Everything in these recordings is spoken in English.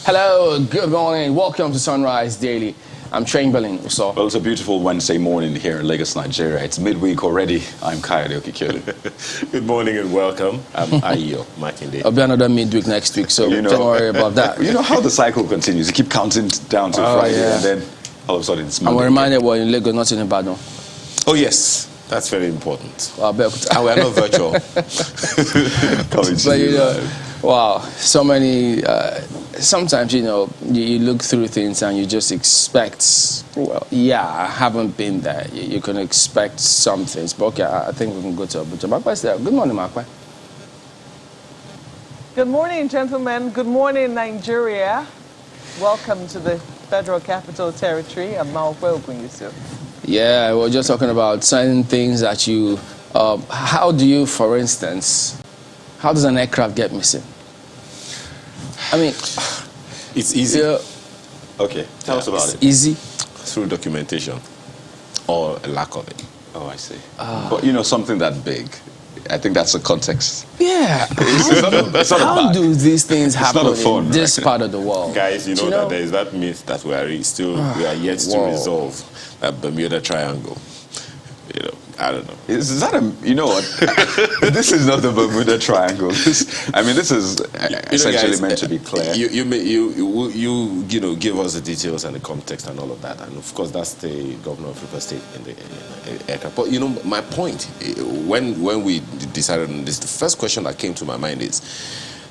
Hello, good morning. Welcome to Sunrise Daily. I'm Chamberlain. Well, it's a beautiful Wednesday morning here in Lagos, Nigeria. It's midweek already. I'm Kayode Okikelu. Good morning and welcome. I'm Ayo Makinde. I'll be another midweek next week, so don't worry about that. You know how the cycle continues. You keep counting down to Friday, and then all of a sudden it's Monday. I'm reminded we're in Lagos, not in Ibadan. Oh, yes. That's very important. And we're not virtual. Wow, so many, sometimes, you look through things and you just expect, well, yeah, I haven't been there. You can expect some things. But okay, I think we can go to Abuja. Makwa is there. Good morning, Makwa. Good morning, gentlemen. Good morning, Nigeria. Welcome to the Federal Capital Territory. I'm Makwa Yusuf. Yeah, we're just talking about certain things that you, how do you, for instance, how does an aircraft get missing? I mean, it's easy. Yeah. Okay, tell us about it. Easy? Through documentation or a lack of it. Oh, I see. But something that big, I think that's the context. Yeah. How do these things happen in this part of the world? Guys, you know that there is that myth that we are yet to resolve, that Bermuda Triangle. I don't know. Is that what? This is not the Bermuda Triangle. This is essentially meant to be clear. You give us the details and the context and all of that, and of course that's the governor of River State in the aircraft. But my point, when we decided on this, the first question that came to my mind is,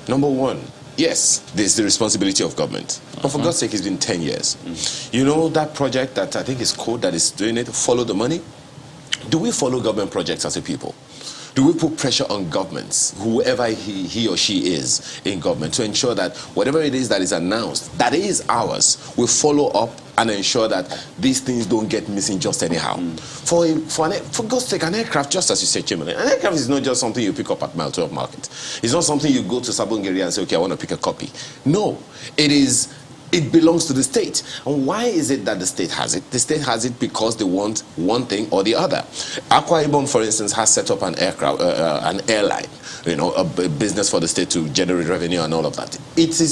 number one, yes, there's the responsibility of government. But for God's sake, it's been 10 years. You know that project that I think is Code that is doing it, Follow the Money? Do we follow government projects as a people? Do we put pressure on governments, whoever he or she is in government, to ensure that whatever it is that is announced, that is ours, we follow up and ensure that these things don't get missing just anyhow? For God's sake, an aircraft, just as you said, Chamberlain, an aircraft is not just something you pick up at Mile 12 Market. It's not something you go to Sabongeri and say, okay, I want to pick a copy. No, it belongs to the state. And why is it that the state has it? The state has it because they want one thing or the other. Akwa Ibom, for instance, has set up an airline, a business for the state to generate revenue and all of that.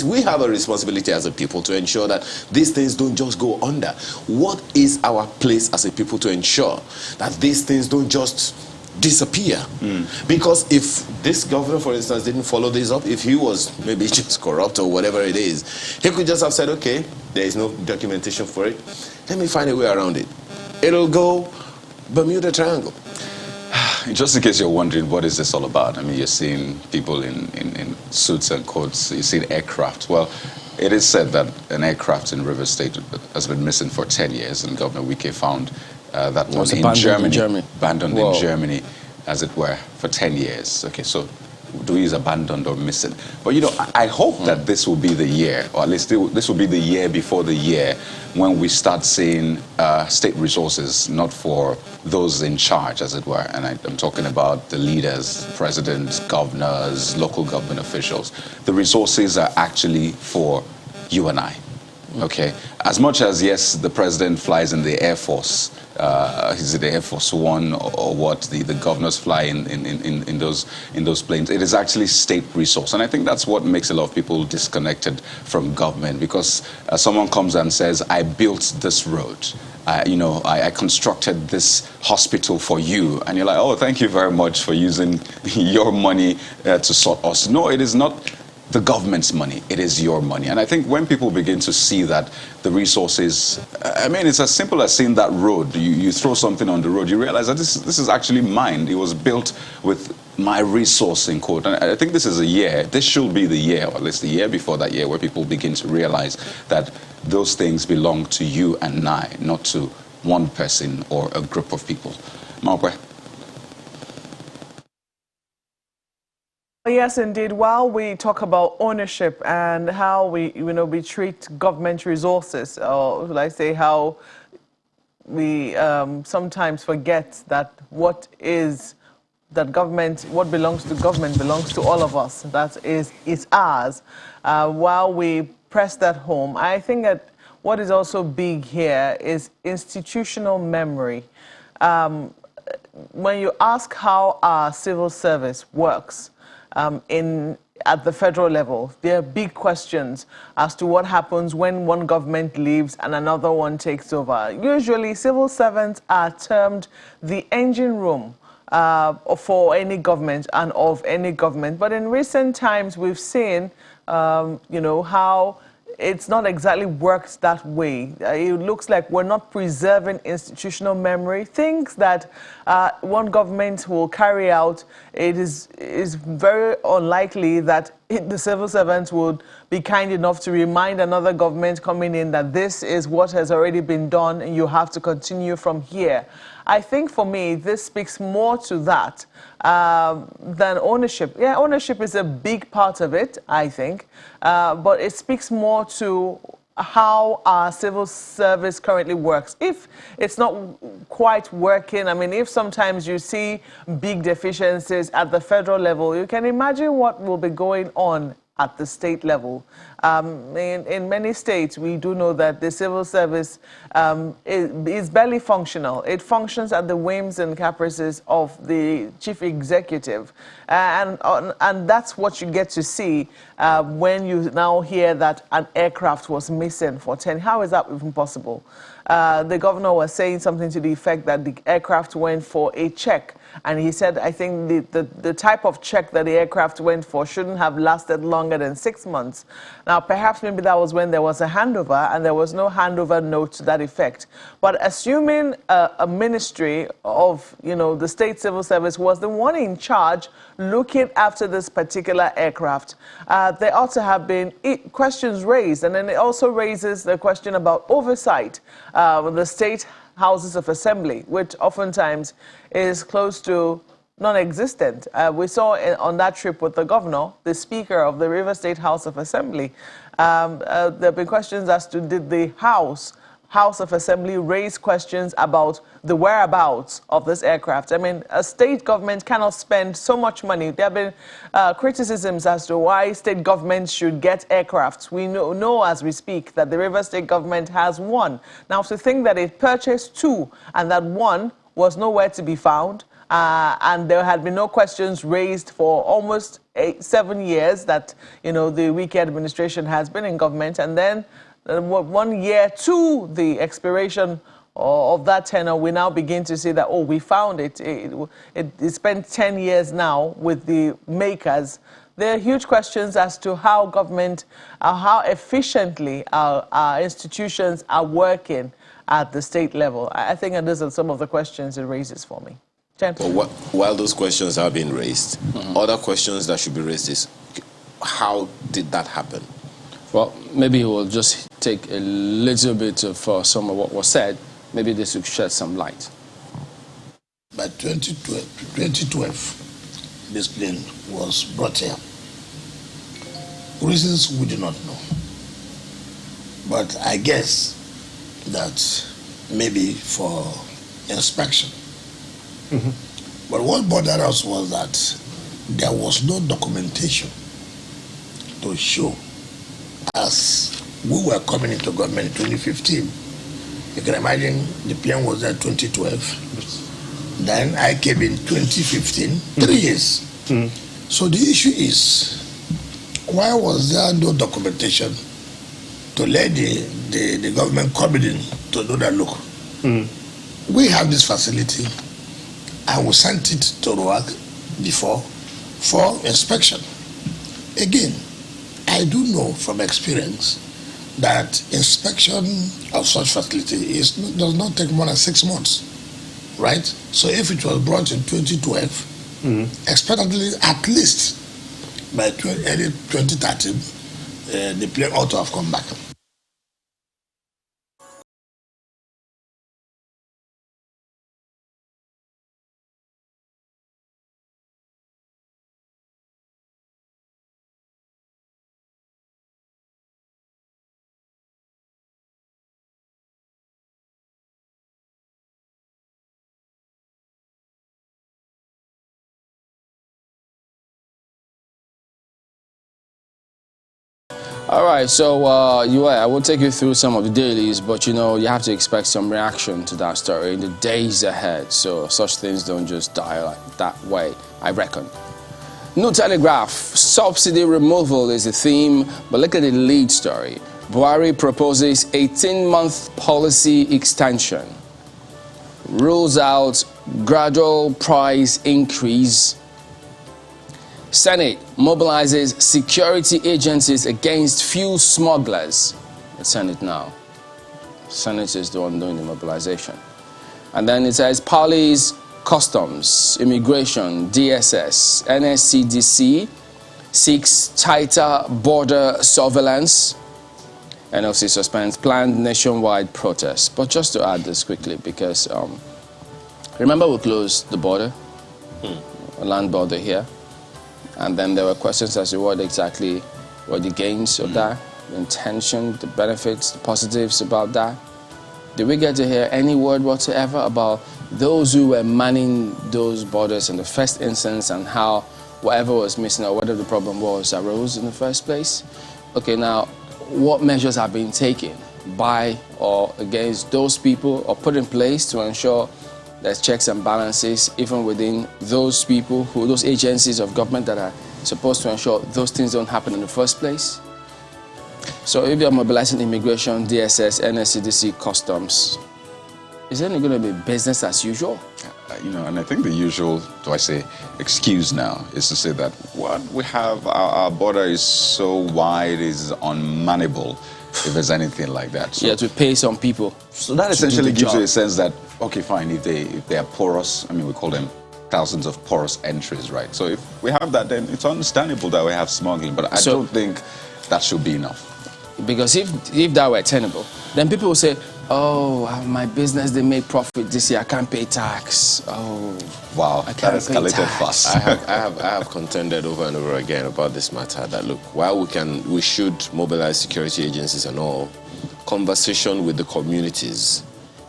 We have a responsibility as a people to ensure that these things don't just go under. What is our place as a people to ensure that these things don't just disappear? Because if this governor, for instance, didn't follow this up, if he was maybe just corrupt or whatever it is, he could just have said, okay, there is no documentation for it, let me find a way around it. It'll go Bermuda Triangle. Just in case you're wondering, what is this all about? I mean, you're seeing people in suits and coats, you're seeing aircraft. Well, it is said that an aircraft in River State has been missing for 10 years, and Governor Wike found that one in Germany. Abandoned in Germany, as it were, for 10 years. Okay, so do we use abandoned or missing? But I hope that this will be the year, or at least this will be the year before the year, when we start seeing state resources not for those in charge, as it were. And I'm talking about the leaders, presidents, governors, local government officials. The resources are actually for you and I. Okay, as much as, yes, the president flies in the Air Force, is it the Air Force One or what, the governors fly in those planes, it is actually state resource. And I think that's what makes a lot of people disconnected from government, because someone comes and says, I built this road, I constructed this hospital for you, and you're like, oh, thank you very much for using your money to sort us. No, it is not the government's money, it is your money. And I think when people begin to see that the resources, it's as simple as seeing that road. You throw something on the road, you realize that this is actually mine. It was built with my resource, in quote. And I think this should be the year, or at least the year before that year, where people begin to realize that those things belong to you and I, not to one person or a group of people. Mawkwe. Yes, indeed. While we talk about ownership and how we treat government resources, or should I say how we sometimes forget that what belongs to government belongs to all of us. That is ours. While we press that home, I think that what is also big here is institutional memory. When you ask how our civil service works, in at the federal level. There are big questions as to what happens when one government leaves and another one takes over. Usually, civil servants are termed the engine room for any government and of any government. But in recent times, we've seen, how it's not exactly worked that way. It looks like we're not preserving institutional memory. Things that one government will carry out, it is very unlikely that the civil servants would be kind enough to remind another government coming in that this is what has already been done and you have to continue from here. I think for me, this speaks more to that than ownership. Yeah, ownership is a big part of it, I think, but it speaks more to how our civil service currently works. If it's not quite working, I mean, if sometimes you see big deficiencies at the federal level, you can imagine what will be going on at the state level. In many states, we do know that the civil service is barely functional. It functions at the whims and caprices of the chief executive. And that's what you get to see when you now hear that an aircraft was missing for 10. How is that even possible? The governor was saying something to the effect that the aircraft went for a check. And he said, I think the type of check that the aircraft went for shouldn't have lasted longer than 6 months. Now, perhaps maybe that was when there was a handover and there was no handover note to that effect. But assuming a ministry of, the state civil service was the one in charge looking after this particular aircraft, there ought to have been questions raised. And then it also raises the question about oversight with the state houses of assembly, which oftentimes is close to non-existent. We saw on that trip with the governor, the speaker of the River State House of Assembly, there have been questions as to did the House of Assembly raise questions about the whereabouts of this aircraft. I mean, a state government cannot spend so much money. There have been criticisms as to why state governments should get aircrafts. We know as we speak that the River State government has one. Now, to think that it purchased two and that one was nowhere to be found, and there had been no questions raised for almost 7 years that, the Wike administration has been in government, and then 1 year to the expiration of that tenure, we now begin to see that, we found it. It spent 10 years now with the makers. There are huge questions as to how government, how efficiently our institutions are working at the state level. I think those are some of the questions it raises for me. Well, while those questions are being raised, other questions that should be raised is, how did that happen? Well, maybe we'll just take a little bit of some of what was said. Maybe this will shed some light. By 2012, this plane was brought here. Reasons we do not know. But I guess that maybe for inspection. But what bothered us was that there was no documentation to show. As we were coming into government in 2015, you can imagine the plane was there in 2012. Then I came in 2015, 3 years. So the issue is, why was there no documentation to let the government come in to do that? Look, we have this facility and we sent it to work before for inspection. Again, I do know from experience that inspection of such facility does not take more than 6 months, right? So if it was brought in 2012, expectedly at least by early 2013, the plane ought to have come back. All right, so I will take you through some of the dailies, but you have to expect some reaction to that story in the days ahead. So such things don't just die like that way, I reckon. New Telegraph, subsidy removal is the theme, but look at the lead story. Buhari proposes 18-month policy extension. Rules out gradual price increase. Senate mobilizes security agencies against fuel smugglers. The Senate now. Senate is the one doing the mobilization. And then it says police, customs, immigration, DSS, NSCDC seeks tighter border surveillance. NLC suspends planned nationwide protests. But just to add this quickly, because remember we closed the border, land border here, and then there were questions as to what exactly were the gains of that, the intention, the benefits, the positives about that. Did we get to hear any word whatsoever about those who were manning those borders in the first instance and how whatever was missing or whatever the problem was arose in the first place? Okay, now, what measures have been taken by or against those people or put in place to ensure there's checks and balances even within those people, those agencies of government that are supposed to ensure those things don't happen in the first place? So if you're mobilizing immigration, DSS, NSCDC, customs, is it going to be business as usual? And I think the usual, excuse now, is to say that what we have, our border is so wide, is unmanageable, if there's anything like that. So, yeah, to pay some people. So that essentially gives you a sense that, okay, fine, if they are porous, I mean, we call them thousands of porous entries, right? So if we have that, then it's understandable that we have smuggling, but I don't think that should be enough. Because if that were tenable, then people will say, oh, my business, they made profit this year, I can't pay tax. Oh, wow, I can't that escalated fast. I have contended over and over again about this matter that, look, while we should mobilize security agencies and all, conversation with the communities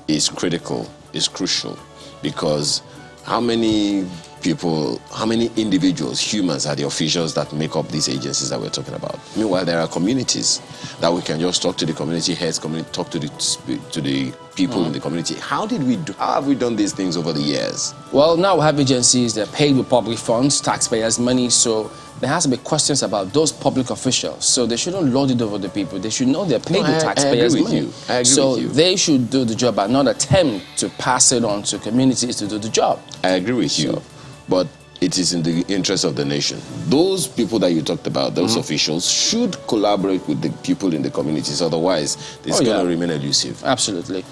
is critical, is crucial, because how many people, how many individuals, humans are the officials that make up these agencies that we're talking about? Meanwhile, there are communities that we can just talk to the community heads, talk to the people in the community. How have we done these things over the years? Well, now we have agencies that are paid with public funds, taxpayers' money, so there has to be questions about those public officials. So they shouldn't load it over the people. They should know they're paid with taxpayers' money. I agree so with you. They should do the job and not attempt to pass it on to communities to do the job. I agree with you. But it is in the interest of the nation. Those people that you talked about, those officials, should collaborate with the people in the communities. Otherwise, it's going to remain elusive. Absolutely.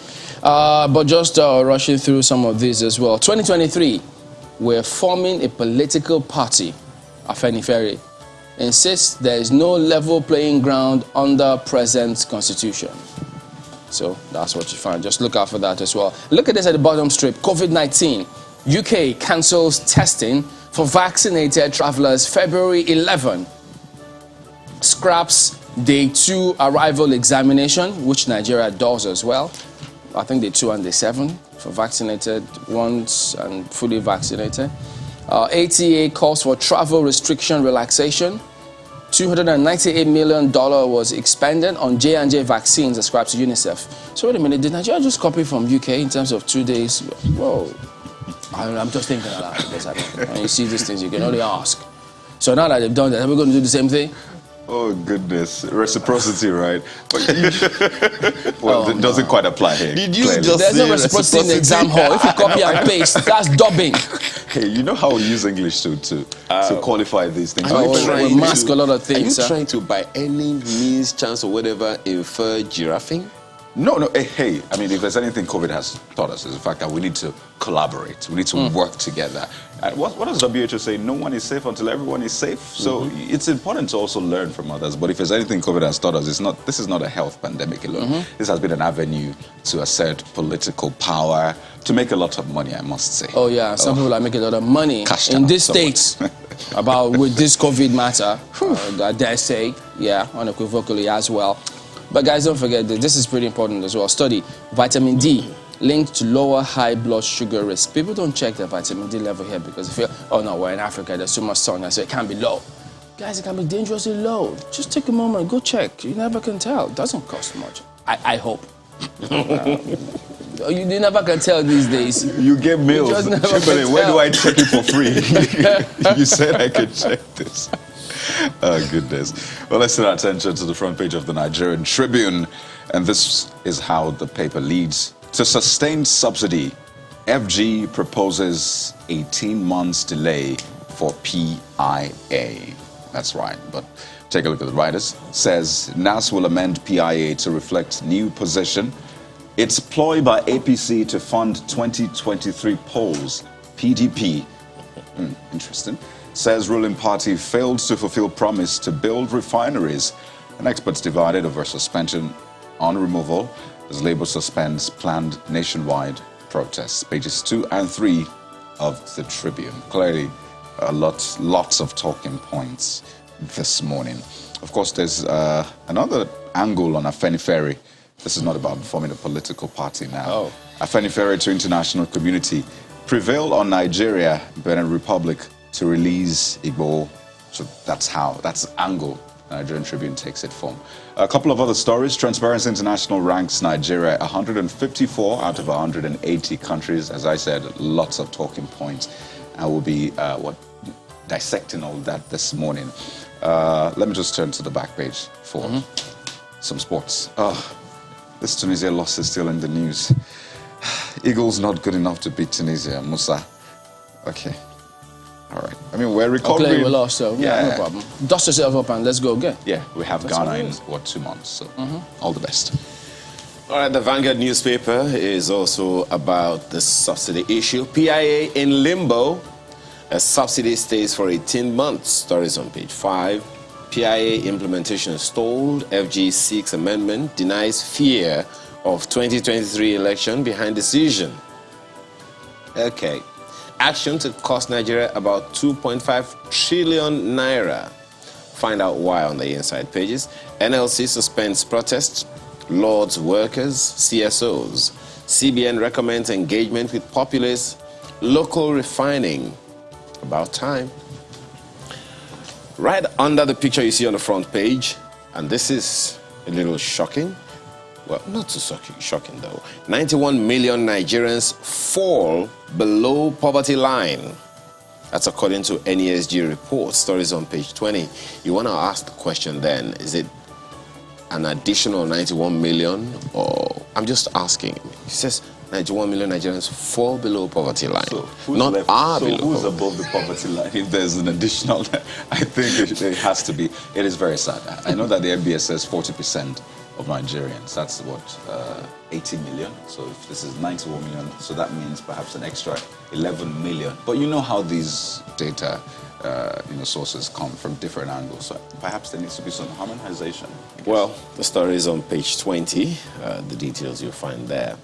But just rushing through some of these as well. 2023, we're forming a political party. Afenifere insists there is no level playing ground under present constitution. So that's what you find. Just look out for that as well. Look at this at the bottom strip. COVID-19. UK cancels testing for vaccinated travelers February 11. Scraps day 2 arrival examination, which Nigeria does as well. I think day 2 and day 7 for vaccinated ones and fully vaccinated. ATA calls for travel restriction relaxation. $298 million was expended on J&J vaccines ascribed to UNICEF. So wait a minute, did Nigeria just copy from UK in terms of 2 days? Whoa. I'm just thinking aloud. When you see these things, you can only ask. So now that they've done that, are we going to do the same thing? Oh, goodness. Reciprocity, right? Well, it doesn't quite apply here. Did you clearly. just There's no say reciprocity in the exam hall. If you copy and paste, that's dubbing. Hey, you know how we use English to qualify these things? We mask a lot of things. Are you trying to, by any means, chance, or whatever, infer giraffing? No. Hey, I mean, if there's anything COVID has taught us, is the fact that we need to collaborate. We need to work together. And what does WHO say? No one is safe until everyone is safe. So it's important to also learn from others. But if there's anything COVID has taught us, this is not a health pandemic alone. This has been an avenue to assert political power, to make a lot of money, I must say. Oh, yeah. Some people are making a lot of money in this state with this COVID matter. I dare say, unequivocally as well. But guys, don't forget that this is pretty important as well. Study, vitamin D linked to lower high blood sugar risk. People don't check their vitamin D level here because they feel, oh no, we're in Africa, there's so much sun, so it can't be low. Guys, it can be dangerously low. Just take a moment, go check. You never can tell. It doesn't cost much. I hope. You never can tell these days. You get mails. just never can Chibele, where tell. do I check it for free? You said I could check this. Oh, goodness. Well, let's turn our attention to the front page of the Nigerian Tribune. And this is how the paper leads. To sustain subsidy, FG proposes 18 months delay for PIA. That's right, but take a look at the writers. Says NAS will amend PIA to reflect new position. It's ploy by APC to fund 2023 polls. PDP, interesting, says ruling party failed to fulfill promise to build refineries. And experts divided over suspension on removal as Labour suspends planned nationwide protests. Pages 2 and 3 of the Tribune. Clearly, lots of talking points this morning. Of course, there's another angle on Afenifere. This is not about forming a political party now. Oh. Afenifere to international community prevail on Nigeria, Benin Republic to release Igbo. So that's angle Nigerian Tribune takes it from. A couple of other stories. Transparency International ranks Nigeria 154 out of 180 countries. As I said, lots of talking points. And we'll be dissecting all that this morning. Let me just turn to the back page for some sports. This Tunisia loss is still in the news. Eagles not good enough to beat Tunisia. Musa. Okay. All right. I mean, we're recovering. We lost, so no problem. Dust yourself up and let's go again. Yeah, we have That's Ghana in, 2 months? So all the best. All right, the Vanguard newspaper is also about the subsidy issue. PIA in limbo. A subsidy stays for 18 months. Stories on page 5. PIA implementation stalled. FG seeks amendment. Denies fear of 2023 election behind decision. Okay. Action to cost Nigeria about 2.5 trillion naira. Find out why on the inside pages. NLC suspends protests. Lords workers, CSOs. CBN recommends engagement with populace. Local refining. About time. Right under the picture you see on the front page, and this is a little shocking. Well, not so shocking though. 91 million Nigerians fall below poverty line. That's according to NESG report. Stories on page 20. You want to ask the question then, is it an additional 91 million or I'm just asking. It says 91 million Nigerians fall below poverty line. So who's not left? are So below who's poverty. above the poverty line? If there's an additional, I think it has to be. It is very sad. I know that the NBS says 40% of Nigerians. That's what 80 million. So if this is 91 million, so that means perhaps an extra 11 million. But you know how these data, sources come from different angles. So perhaps there needs to be some harmonization. Well, the story is on page 20. The details you'll find there.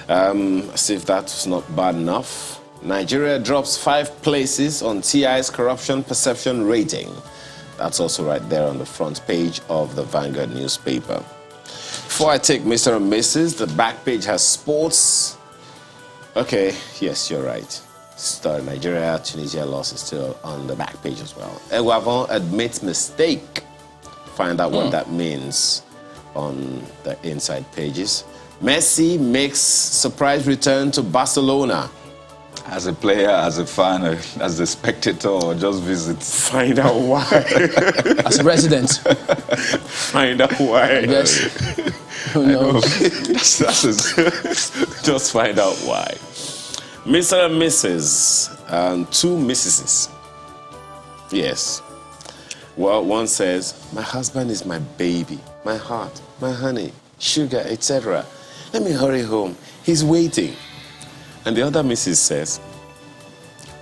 As if that's not bad enough, Nigeria drops 5 places on TI's corruption perception rating. That's also right there on the front page of the Vanguard newspaper. Before I take Mr. and Mrs., the back page has sports. Okay, yes, you're right. Nigeria, Tunisia loss is still on the back page as well. Eguavon admits mistake. Find out what that means on the inside pages. Messi makes surprise return to Barcelona. As a player, as a fan, as a spectator, or just visit. Find out why. As a resident. Find out why. Yes. Who knows? Just find out why. Mr. and Mrs. and 2 Mrs. Yes. Well, one says, my husband is my baby, my heart, my honey, sugar, etc. Let me hurry home. He's waiting. And the other Mrs. says,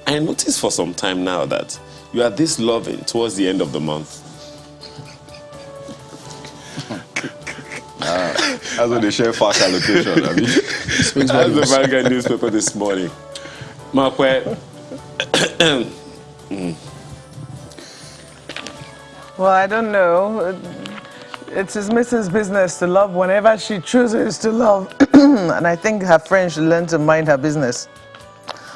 I noticed for some time now that you are this loving towards the end of the month. That's when they share fast allocation. I mean, That's the Vanguard newspaper this morning. Marquette. Well, I don't know. It's his Mrs. business to love whenever she chooses to love. And I think her friend should learn to mind her business.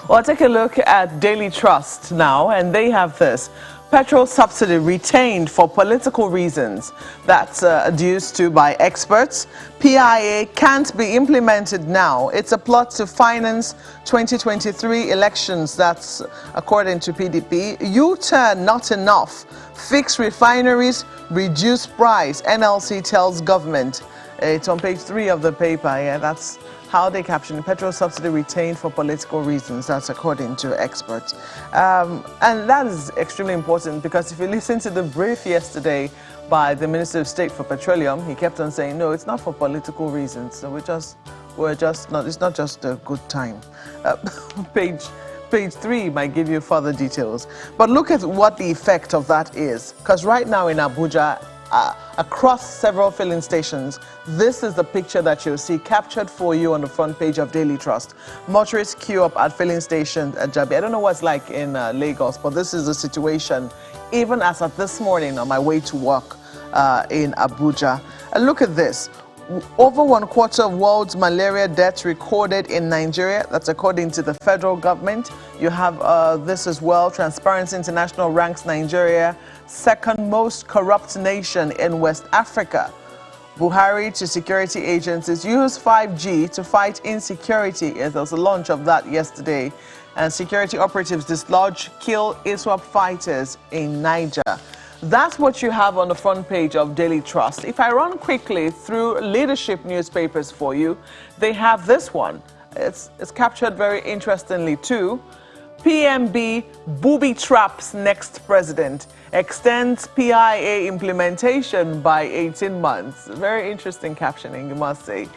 Well, take a look at Daily Trust now, and they have this. Petrol subsidy retained for political reasons. That's adduced to by experts. PIA can't be implemented now. It's a plot to finance 2023 elections. That's according to PDP. U-turn not enough. Fix refineries, reduce price. NLC tells government. It's on page 3 of the paper. Yeah, that's how they caption petrol subsidy retained for political reasons. That's according to experts. And that is extremely important because if you listen to the brief yesterday by the Minister of State for Petroleum, he kept on saying, no, it's not for political reasons. So we're just not, it's not just a good time. Page 3 might give you further details. But look at what the effect of that is. Because right now in Abuja, across several filling stations, this is the picture that you'll see captured for you on the front page of Daily Trust. Motorists queue up at filling stations at Jabi. I don't know what it's like in Lagos, but this is the situation even as of this morning on my way to work in Abuja. And look at this. Over 1/4 of world's malaria deaths recorded in Nigeria. That's according to the federal government. You have this as well. Transparency International ranks Nigeria second most corrupt nation in West Africa. Buhari to security agencies use 5G to fight insecurity. There was a launch of that yesterday. And security operatives dislodge, kill ISWAP fighters in Niger. That's what you have on the front page of Daily Trust. If I run quickly through leadership newspapers for you, they have this one. It's captured very interestingly too. PMB booby traps next president, extends PIA implementation by 18 months. Very interesting captioning, you must say.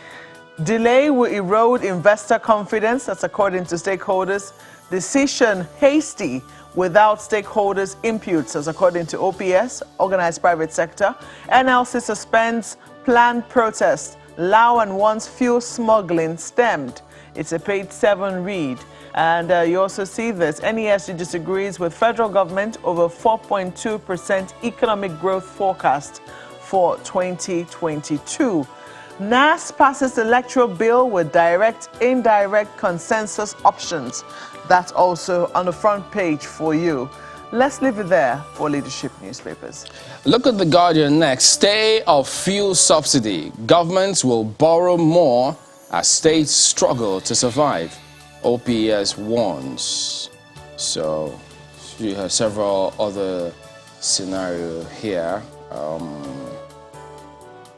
Delay will erode investor confidence, that's according to stakeholders. Decision hasty without stakeholders' inputs, as according to OPS, Organized Private Sector. NLC suspends planned protest. Lao and wants fuel smuggling stemmed. It's a page 7 read. And you also see this. NESG disagrees with federal government over 4.2% economic growth forecast for 2022. NAS passes electoral bill with direct, indirect consensus options. That's also on the front page for you. Let's leave it there for leadership newspapers. Look at The Guardian next. Stay of fuel subsidy. Governments will borrow more as states struggle to survive. OPS warns. So you have several other scenarios here.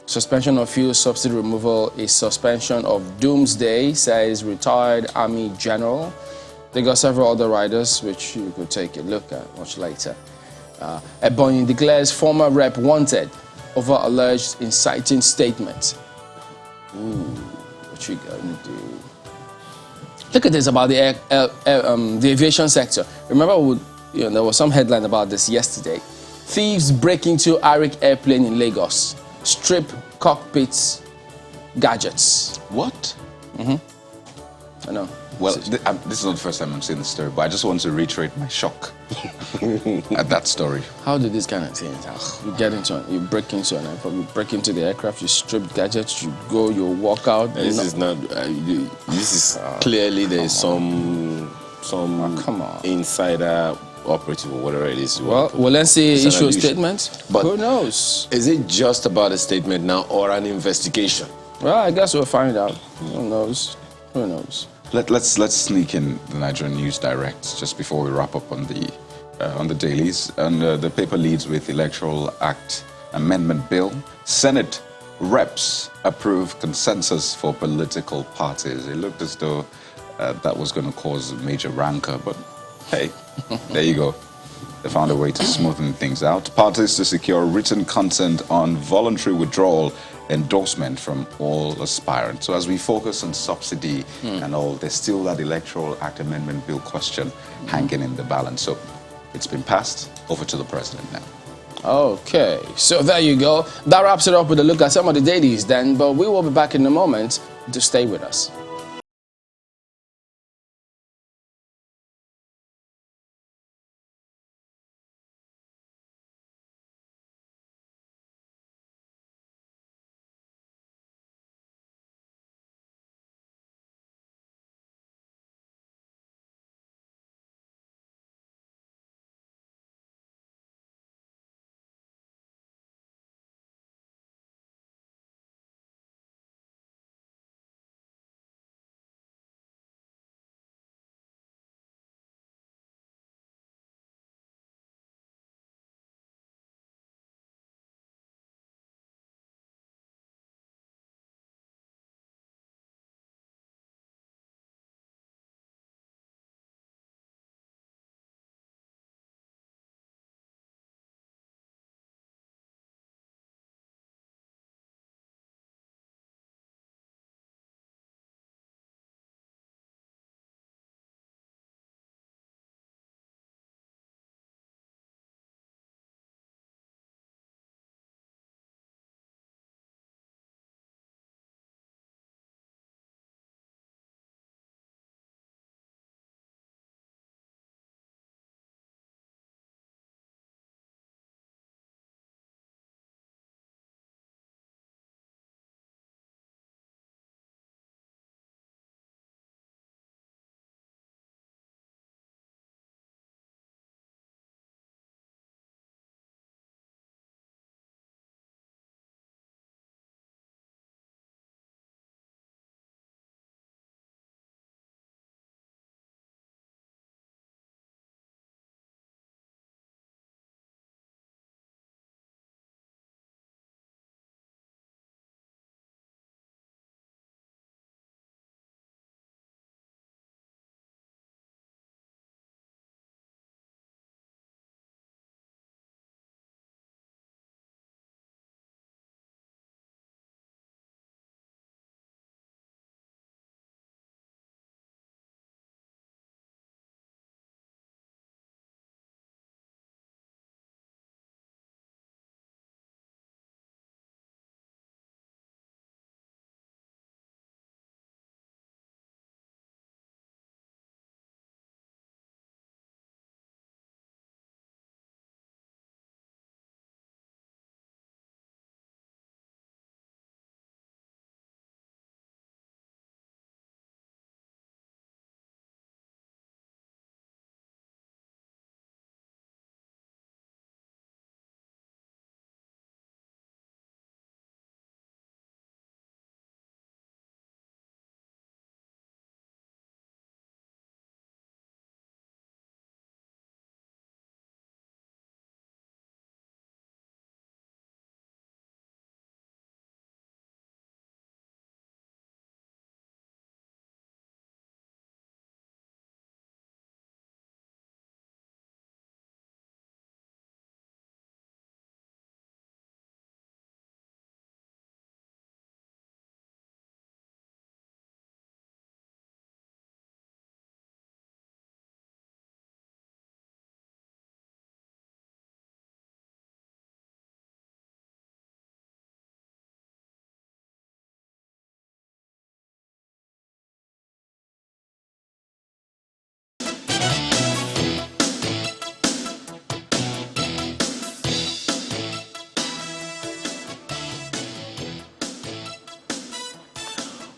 Suspension of fuel subsidy removal is suspension of doomsday, says retired Army General. They got several other riders, which you could take a look at much later. Ebonyi declares former rep wanted over alleged inciting statement. Ooh, what you gonna do? Look at this about the aviation sector. Remember, there was some headline about this yesterday. Thieves break into Arik airplane in Lagos, strip cockpits, gadgets. What? I know. Well, this is not the first time I'm seeing this story, but I just want to reiterate my shock at that story. How do these kind of things happen? You get into it, you break into an aircraft, you break into the aircraft, you strip gadgets, you go, you walk out. This is not. This is clearly there is some come on. insider operative or whatever it is. Well, let's see issue a statement. But who knows? Is it just about a statement now or an investigation? Well, I guess we'll find out. Who knows? Who knows? Let's sneak in the Nigerian News Direct just before we wrap up on the dailies. And the paper leads with Electoral Act Amendment Bill. Senate reps approve consensus for political parties. It looked as though that was going to cause major rancor, but hey, there you go. They found a way to smoothen things out. Parties to secure written consent on voluntary withdrawal endorsement from all aspirants. So as we focus on subsidy and all, there's still that Electoral Act Amendment Bill question hanging in the balance. So it's been passed. Over to the president now. Okay, so there you go. That wraps it up with a look at some of the dailies then, but we will be back in a moment. To stay with us.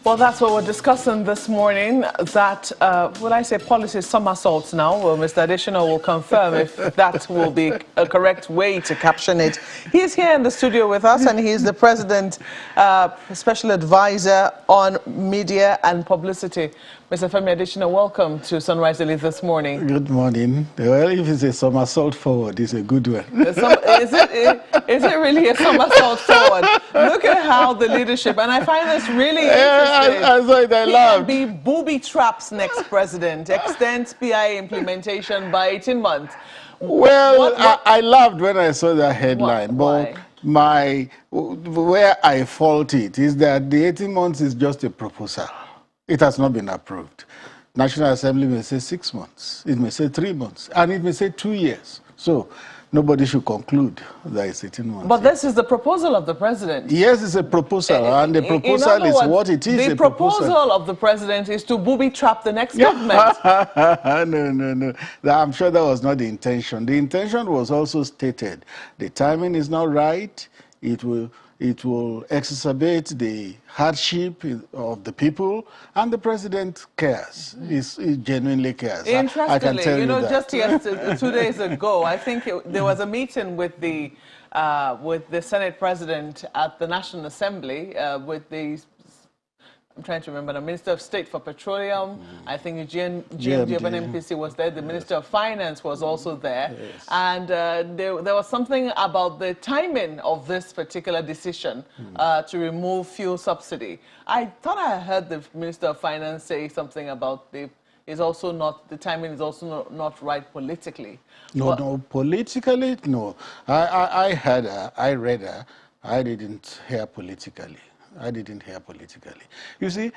Well, that's what we're discussing this morning, that, will I say policy somersaults now? Well, Mr. Additional will confirm if that will be a correct way to caption it. He's here in the studio with us, and he's the President, Special Advisor on Media and Publicity. Mr. Femi Additional, welcome to Sunrise Daily this morning. Good morning. Well, if it's a somersault forward, it's a good one. Is it really a somersault forward? Look at how the leadership, and I find this really interesting. I laughed. Be booby traps next president, extends PI implementation by 18 months. Well, I laughed when I saw that headline, but where I fault it is that the 18 months is just a proposal. It has not been approved. National Assembly may say 6 months, it may say 3 months, and it may say 2 years. So nobody should conclude that it's 18 months. But this is the proposal of the president. Yes, it's a proposal, and the proposal is what it is. The proposal of the president is to booby trap the next government. No. I'm sure that was not the intention. The intention was also stated. The timing is not right. It will exacerbate the hardship of the people, and the president cares. He genuinely cares. Interestingly, I can tell you that. Just yesterday, 2 days ago, I think there was a meeting with the Senate president at the National Assembly with the, I'm trying to remember, the Minister of State for Petroleum. I think GMD of an MPC was there. The Minister of Finance was also there. Yes. And there was something about the timing of this particular decision to remove fuel subsidy. I thought I heard the Minister of Finance say something about the timing is also not right politically. No, politically, no. I heard her, I read her, I didn't hear politically. You see,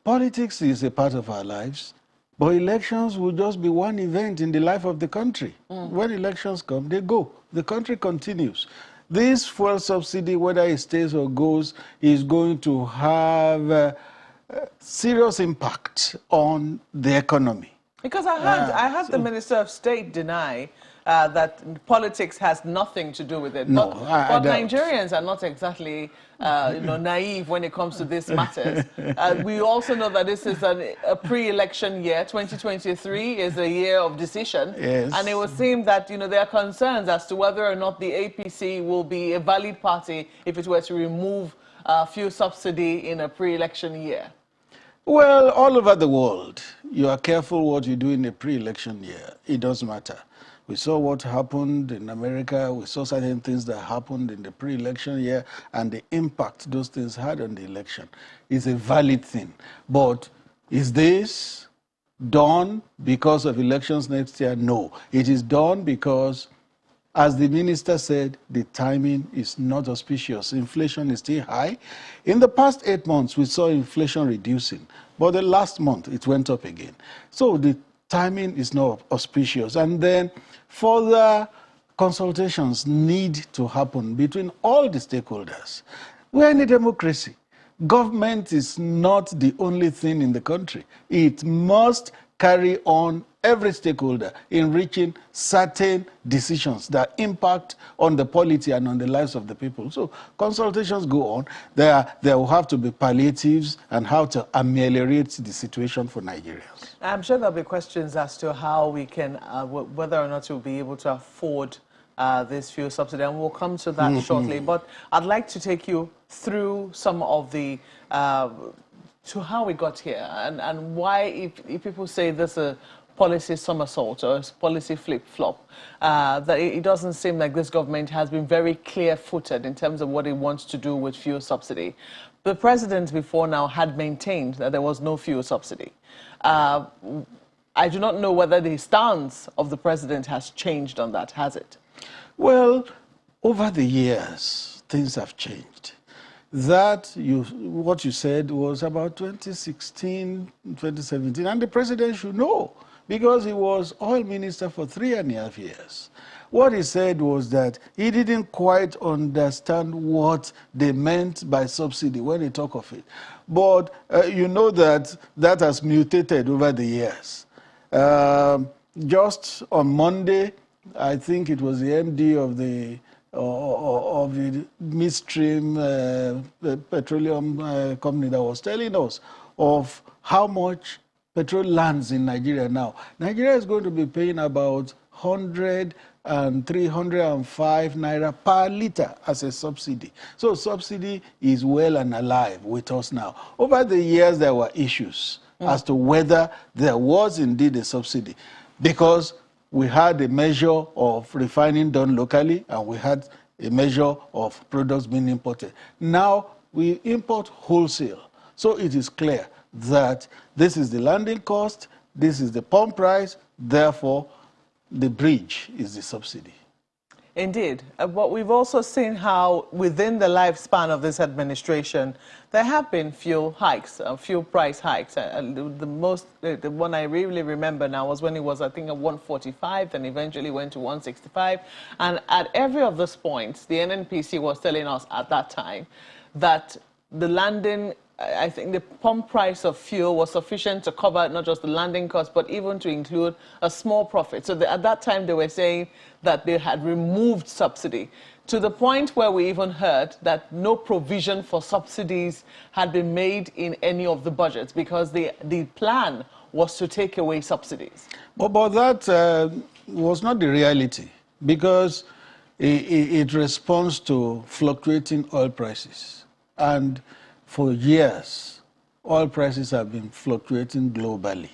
politics is a part of our lives, but elections will just be one event in the life of the country. When elections come, they go. The country continues. This fuel subsidy, whether it stays or goes, is going to have serious impact on the economy. Because I heard the Minister of State deny that politics has nothing to do with it. No, but Nigerians are not exactly naive when it comes to these matters. We also know that this is a pre-election year. 2023 is a year of decision. Yes. And it would seem that there are concerns as to whether or not the APC will be a valid party if it were to remove fuel subsidy in a pre-election year. Well, all over the world, you are careful what you do in a pre-election year. It doesn't matter. We saw what happened in America. We saw certain things that happened in the pre-election year, and the impact those things had on the election is a valid thing. But is this done because of elections next year? No. It is done because, as the minister said, the timing is not auspicious. Inflation is still high. In the past 8 months, we saw inflation reducing, but the last month, it went up again. So the timing is not auspicious. And then further consultations need to happen between all the stakeholders. We're in a democracy. Government is not the only thing in the country. It must carry on every stakeholder in reaching certain decisions that impact on the polity and on the lives of the people. So consultations go on. There will have to be palliatives and how to ameliorate the situation for Nigerians. I'm sure there'll be questions as to how we can, whether or not we'll be able to afford this fuel subsidy, and we'll come to that shortly. But I'd like to take you through some of the to how we got here and why, if people say this a policy somersault or policy flip-flop, that it doesn't seem like this government has been very clear-footed in terms of what it wants to do with fuel subsidy. The president before now had maintained that there was no fuel subsidy. I do not know whether the stance of the president has changed on that, has it? Well, over the years, things have changed. What you said was about 2016, 2017, and the president should know, because he was oil minister for 3.5 years. What he said was that he didn't quite understand what they meant by subsidy when he talked of it. But you know that has mutated over the years. Just on Monday, I think it was the MD of the of the midstream petroleum company that was telling us of how much petrol lands in Nigeria now. Nigeria is going to be paying about 305 naira per liter as a subsidy. So subsidy is well and alive with us now. Over the years, there were issues as to whether there was indeed a subsidy, because we had a measure of refining done locally and we had a measure of products being imported. Now we import wholesale. So it is clear that this is the landing cost, this is the pump price, therefore the bridge is the subsidy. Indeed. But we've also seen how within the lifespan of this administration, there have been fuel hikes, fuel price hikes. The one I really remember now was when it was, I think, at 145 and eventually went to 165. And at every of those points, the NNPC was telling us at that time that the landing, I think the pump price of fuel was sufficient to cover not just the landing cost, but even to include a small profit. So at that time, they were saying that they had removed subsidy, to the point where we even heard that no provision for subsidies had been made in any of the budgets because the plan was to take away subsidies. But that was not the reality, because it responds to fluctuating oil prices. And for years, oil prices have been fluctuating globally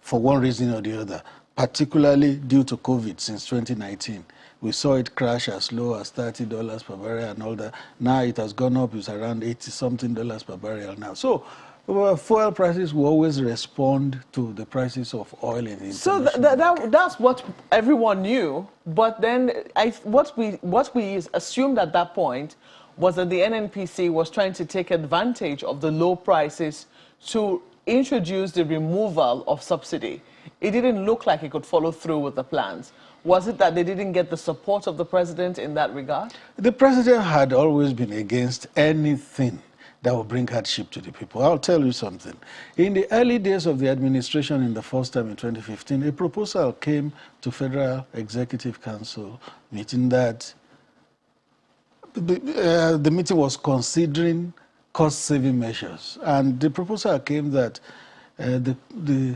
for one reason or the other, particularly due to COVID since 2019. We saw it crash as low as $30 per barrel and all that. Now it has gone up, it's around $80-something per barrel now. So fuel prices will always respond to the prices of oil in the international market. That's what everyone knew, but then what we assumed at that point was that the NNPC was trying to take advantage of the low prices to introduce the removal of subsidy. It didn't look like it could follow through with the plans. Was it that they didn't get the support of the president in that regard? The president had always been against anything that would bring hardship to the people. I'll tell you something. In the early days of the administration, in the first time in 2015, a proposal came to Federal Executive Council meeting that the meeting was considering cost-saving measures, and the proposal came that the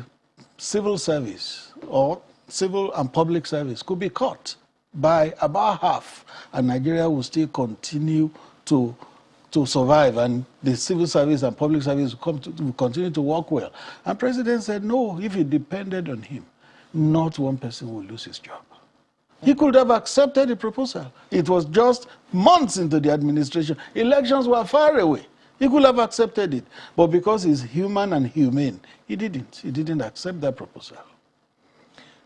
civil service or civil and public service could be cut by about half, and Nigeria will still continue to survive, and the civil service and public service will continue to work well. And the president said, no, if it depended on him, not one person will lose his job. He could have accepted the proposal. It was just months into the administration. Elections were far away. He could have accepted it. But because he's human and humane, he didn't. He didn't accept that proposal.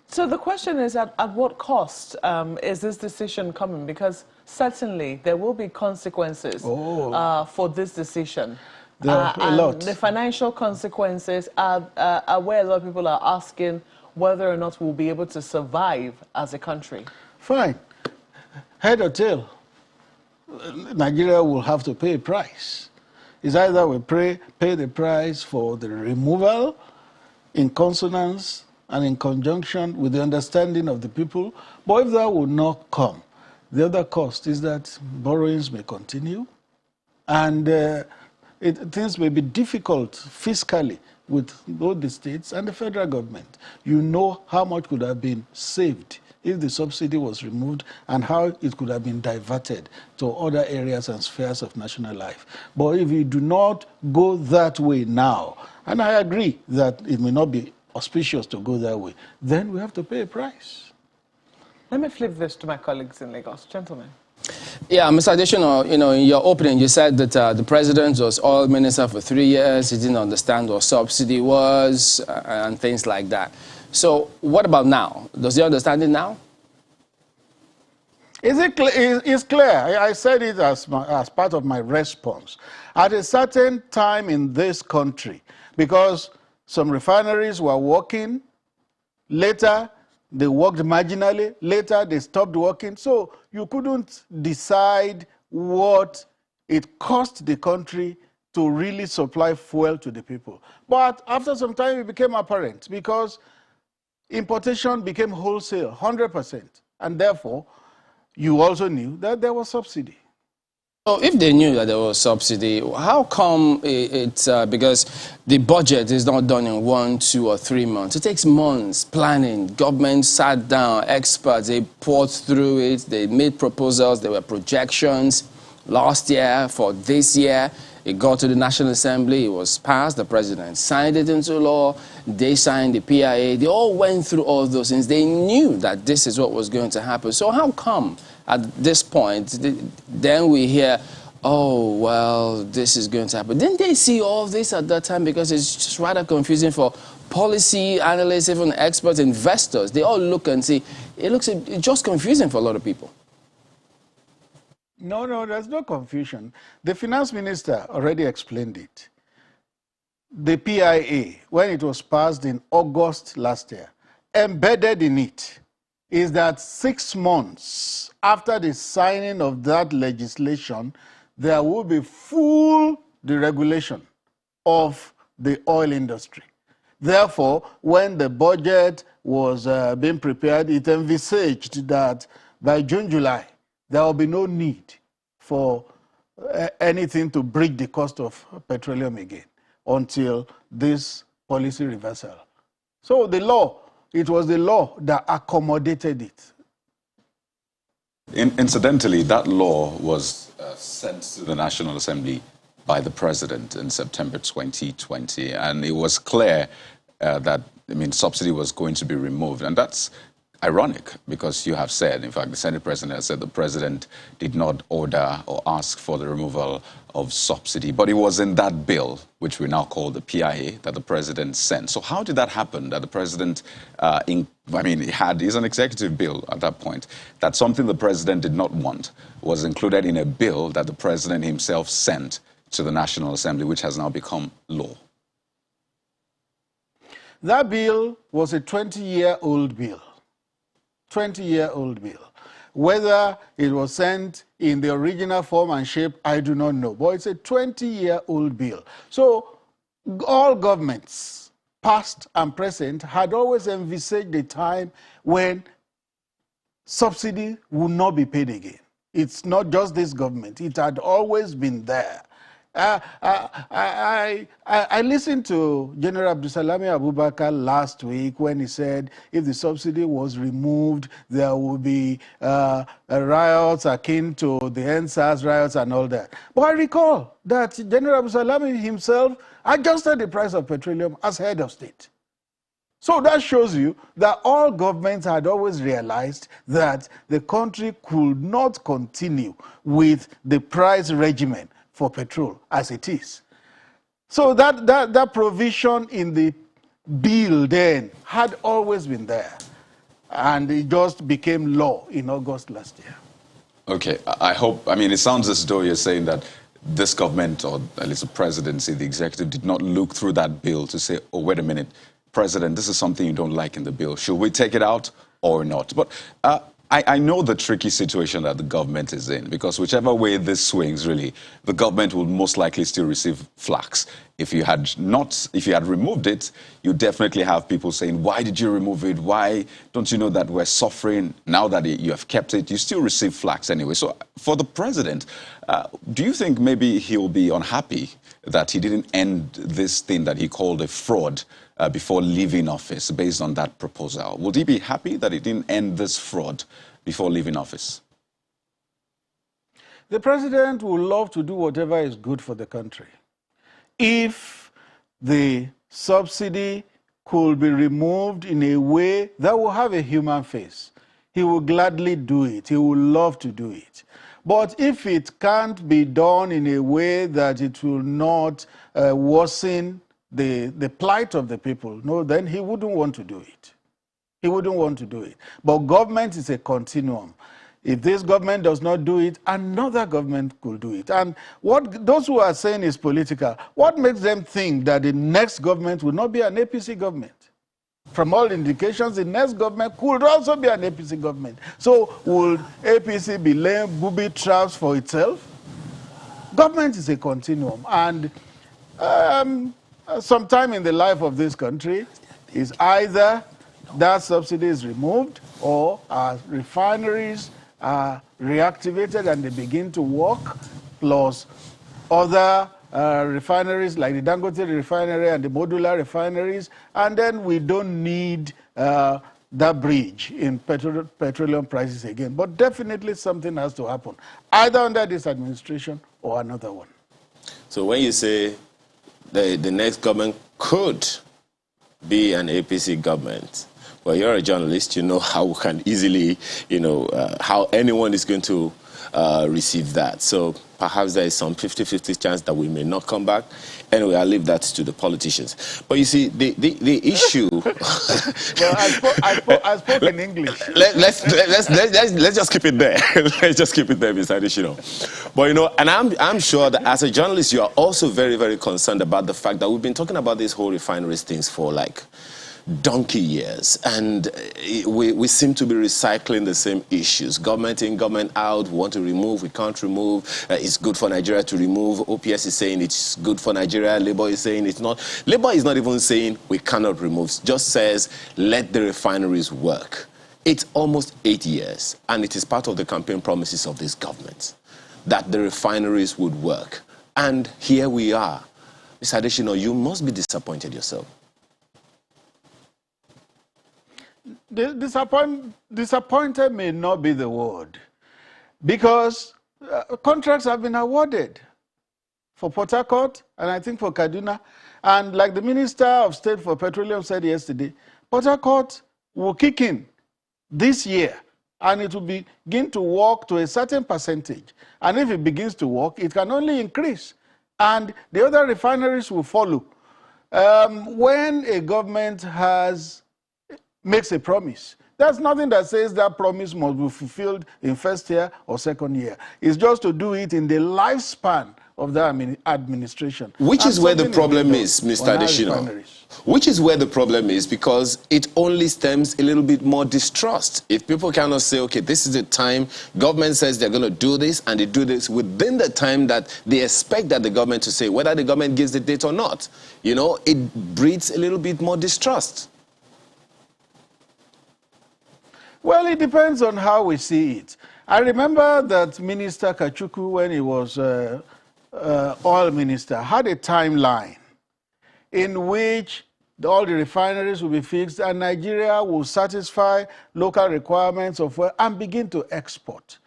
So the question is, at what cost is this decision coming? Because certainly there will be consequences for this decision. There are a lot. The financial consequences are where a lot of people are asking whether or not we'll be able to survive as a country. Fine. Head or tail, Nigeria will have to pay a price. It's either we pay the price for the removal in consonance and in conjunction with the understanding of the people, but if that will not come, the other cost is that borrowings may continue, and things may be difficult fiscally with both the states and the federal government. You know how much could have been saved if the subsidy was removed and how it could have been diverted to other areas and spheres of national life. But if we do not go that way now, and I agree that it may not be auspicious to go that way, then we have to pay a price. Let me flip this to my colleagues in Lagos. Gentlemen. Yeah, Mr. Additional, in your opening, you said that the president was oil minister for 3 years. He didn't understand what subsidy was and things like that. So what about now? Does he understand it now? It's clear. I said it as part of my response. At a certain time in this country, because some refineries were working, later they worked marginally, later they stopped working. So you couldn't decide what it cost the country to really supply fuel to the people. But after some time, it became apparent because importation became wholesale, 100%. And therefore, you also knew that there was subsidy. So if they knew that there was subsidy, how come it's because the budget is not done in 1, 2, or 3 months? It takes months planning. Government sat down, experts, they poured through it, they made proposals, there were projections last year for this year. It got to the National Assembly, it was passed, the president signed it into law, they signed the PIA, they all went through all those things. They knew that this is what was going to happen. So how come at this point, then we hear, oh, well, this is going to happen? Didn't they see all this at that time? Because it's just rather confusing for policy analysts, even experts, investors. They all look and see, it's just confusing for a lot of people. No, there's no confusion. The finance minister already explained it. The PIA, when it was passed in August last year, embedded in it is that 6 months after the signing of that legislation, there will be full deregulation of the oil industry. Therefore, when the budget was being prepared, it envisaged that by June, July, there will be no need for anything to bridge the cost of petroleum again until this policy reversal. So the law, it was the law that accommodated it. Incidentally, that law was sent to the National Assembly by the president in September 2020, and it was clear that, subsidy was going to be removed. And that's ironic because you have said, in fact, the Senate president has said the president did not order or ask for the removal of subsidy. But it was in that bill, which we now call the PIA, that the president sent. So how did that happen, that the president, it's an executive bill at that point, that something the president did not want was included in a bill that the president himself sent to the National Assembly, which has now become law? That bill was a 20-year-old bill. 20-year-old bill. Whether it was sent in the original form and shape, I do not know. But it's a 20-year-old bill. So all governments, past and present, had always envisaged a time when subsidy would not be paid again. It's not just this government. It had always been there. I listened to General Abdulsalami Abubakar last week when he said if the subsidy was removed, there would be riots akin to the NSAS riots and all that. But I recall that General Abdulsalami himself adjusted the price of petroleum as head of state. So that shows you that all governments had always realized that the country could not continue with the price regimen for petrol as it is. So that provision in the bill then had always been there. And it just became law in August last year. Okay, I hope, it sounds as though you're saying that this government, or at least the presidency, the executive, did not look through that bill to say, oh, wait a minute, President, this is something you don't like in the bill. Should we take it out or not? But I know the tricky situation that the government is in, because whichever way this swings, really, the government will most likely still receive flaks. If you had removed it, you definitely have people saying, why did you remove it? Why don't you know that we're suffering? Now that you have kept it, you still receive flaks anyway. So for the president, do you think maybe he'll be unhappy that he didn't end this thing that he called a fraud before leaving office based on that proposal? Would he be happy that he didn't end this fraud before leaving office? The president would love to do whatever is good for the country. If the subsidy could be removed in a way that will have a human face, he will gladly do it. He would love to do it. But if it can't be done in a way that it will not worsen the plight of the people, no, then he wouldn't want to do it. He wouldn't want to do it. But government is a continuum. If this government does not do it, another government could do it. And what those who are saying is political, what makes them think that the next government will not be an APC government? From all indications, the next government could also be an APC government. So would APC be laying booby traps for itself? Government is a continuum. And sometime in the life of this country is either that subsidy is removed or our refineries are reactivated and they begin to work, plus other refineries like the Dangote refinery and the modular refineries, and then we don't need that bridge in petroleum prices again. But definitely something has to happen, either under this administration or another one. So when you say the next government could be an APC government, well, you're a journalist, you know how we can easily, how anyone is going to receive that. So perhaps there is some 50-50 chance that we may not come back. Anyway, I'll leave that to the politicians. But you see, the issue... Well, I spoke in English. Let's just keep it there. Let's just keep it there, Mr. Adishino. But, and I'm sure that as a journalist, you are also very, very concerned about the fact that we've been talking about these whole refineries things for like donkey years, and we seem to be recycling the same issues. Government in, government out. We want to remove, we can't remove. It's good for Nigeria to remove. OPS is saying it's good for Nigeria. Labour is saying it's not. Labour is not even saying we cannot remove. Just says let the refineries work. It's almost 8 years, and it is part of the campaign promises of this government that the refineries would work. And here we are. Mr. Adeshino, you must be disappointed yourself. Disappointed may not be the word, because contracts have been awarded for Port Harcourt and I think for Kaduna. And like the Minister of State for Petroleum said yesterday, Port Harcourt will kick in this year and it will begin to work to a certain percentage. And if it begins to work, it can only increase. And the other refineries will follow. When a government makes a promise, there's nothing that says that promise must be fulfilled in first year or second year. It's just to do it in the lifespan of the administration. Which is where the problem is, Mr. Adeshino. Which is where the problem is, because it only stems a little bit more distrust. If people cannot say, okay, this is the time, government says they're going to do this, and they do this within the time that they expect that the government to say, whether the government gives the date or not, it breeds a little bit more distrust. Well, it depends on how we see it. I remember that Minister Kachuku, when he was oil minister, had a timeline in which all the refineries will be fixed and Nigeria will satisfy local requirements of oil and begin to export.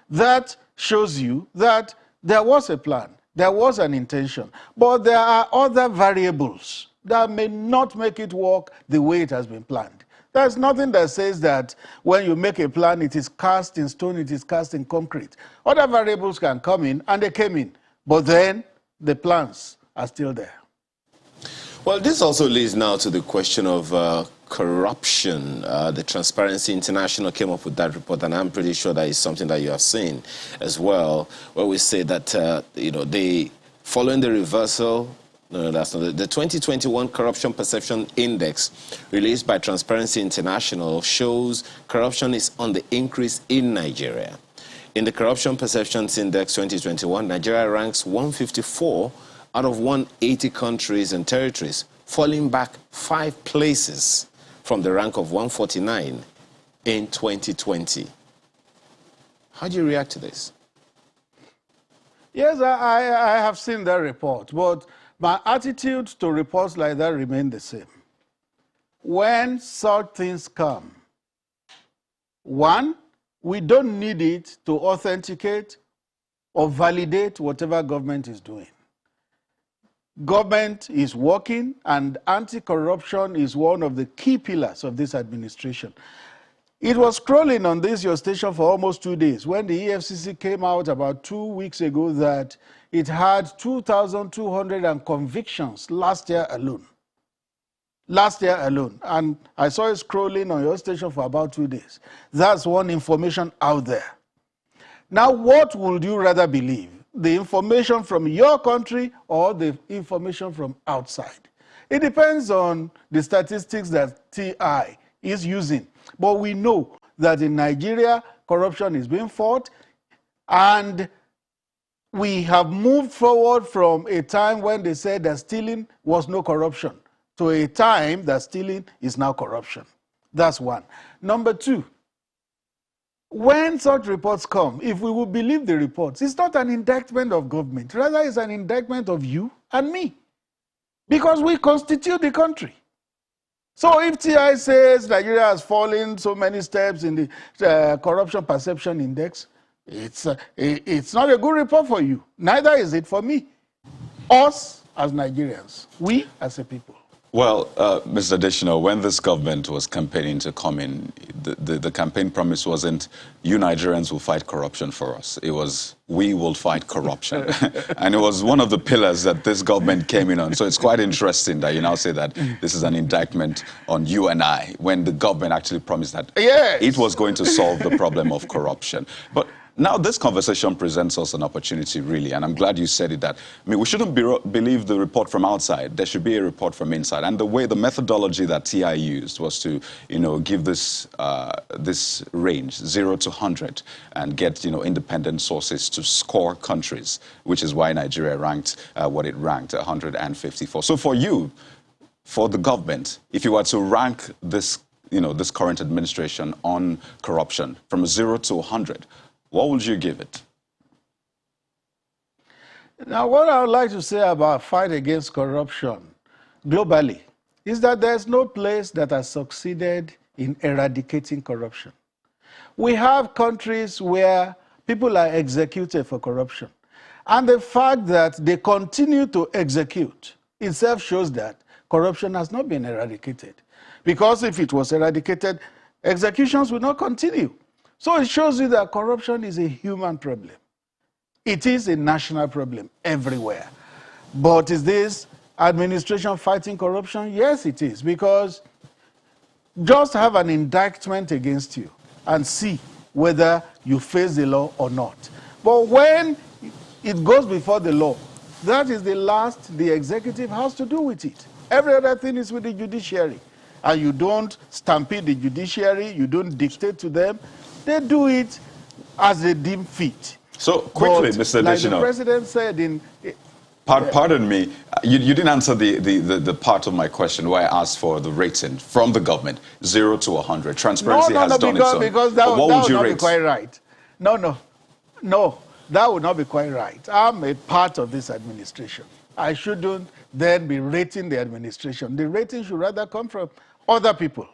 That shows you that there was a plan, there was an intention, but there are other variables that may not make it work the way it has been planned. There's nothing that says that when you make a plan, it is cast in stone, it is cast in concrete. Other variables can come in, and they came in, but then the plans are still there. Well, this also leads now to the question of corruption. The Transparency International came up with that report, and I'm pretty sure that is something that you have seen as well, where we say that, following the reversal. No, that's not it. The 2021 Corruption Perception Index released by Transparency International shows corruption is on the increase in Nigeria. In the Corruption Perceptions Index 2021, Nigeria ranks 154 out of 180 countries and territories, falling back 5 places from the rank of 149 in 2020. How do you react to this? Yes, I have seen that report, but my attitude to reports like that remain the same. When such things come, one, we don't need it to authenticate or validate whatever government is doing. Government is working, and anti-corruption is one of the key pillars of this administration. It was scrolling on this your station for almost 2 days when the EFCC came out about 2 weeks ago that it had 2,200 convictions last year alone. Last year alone. And I saw it scrolling on your station for about 2 days. That's one information out there. Now, what would you rather believe? The information from your country or the information from outside? It depends on the statistics that TI is using. But we know that in Nigeria, corruption is being fought, and we have moved forward from a time when they said that stealing was no corruption to a time that stealing is now corruption. That's one. Number two, when such reports come, if we will believe the reports, it's not an indictment of government. Rather, it's an indictment of you and me. Because we constitute the country. So if TI says Nigeria has fallen so many steps in the corruption perception index, it's not a good report for you. Neither is it for me. Us as Nigerians, we as a people. Well, Mr. Additional, when this government was campaigning to come in, the campaign promise wasn't, you Nigerians will fight corruption for us. It was, we will fight corruption. And it was one of the pillars that this government came in on. So it's quite interesting that you now say that this is an indictment on you and I, when the government actually promised that it was going to solve the problem of corruption. But now this conversation presents us an opportunity, really, and I'm glad you said it, that, I mean, we shouldn't believe the report from outside. There should be a report from inside. And the methodology that TI used was to, give this range, 0 to 100, and get, independent sources to score countries, which is why Nigeria ranked what it ranked, 154. So for you, for the government, if you were to rank this, this current administration on corruption from 0 to 100, what would you give it? Now, what I would like to say about fight against corruption globally is that there's no place that has succeeded in eradicating corruption. We have countries where people are executed for corruption. And the fact that they continue to execute itself shows that corruption has not been eradicated. Because if it was eradicated, executions would not continue. So it shows you that corruption is a human problem. It is a national problem everywhere. But is this administration fighting corruption? Yes, it is, because just have an indictment against you and see whether you face the law or not. But when it goes before the law, that is the last the executive has to do with it. Every other thing is with the judiciary. And you don't stampede the judiciary, you don't dictate to them. They do it as they deem fit. So quickly, Mr. Like Additional, the president said in... Pardon me, you didn't answer the part of my question where I asked for the rating from the government, 0 to 100. Transparency has done its own. Because that would not be quite right. No, that would not be quite right. I'm a part of this administration. I shouldn't then be rating the administration. The rating should rather come from other people.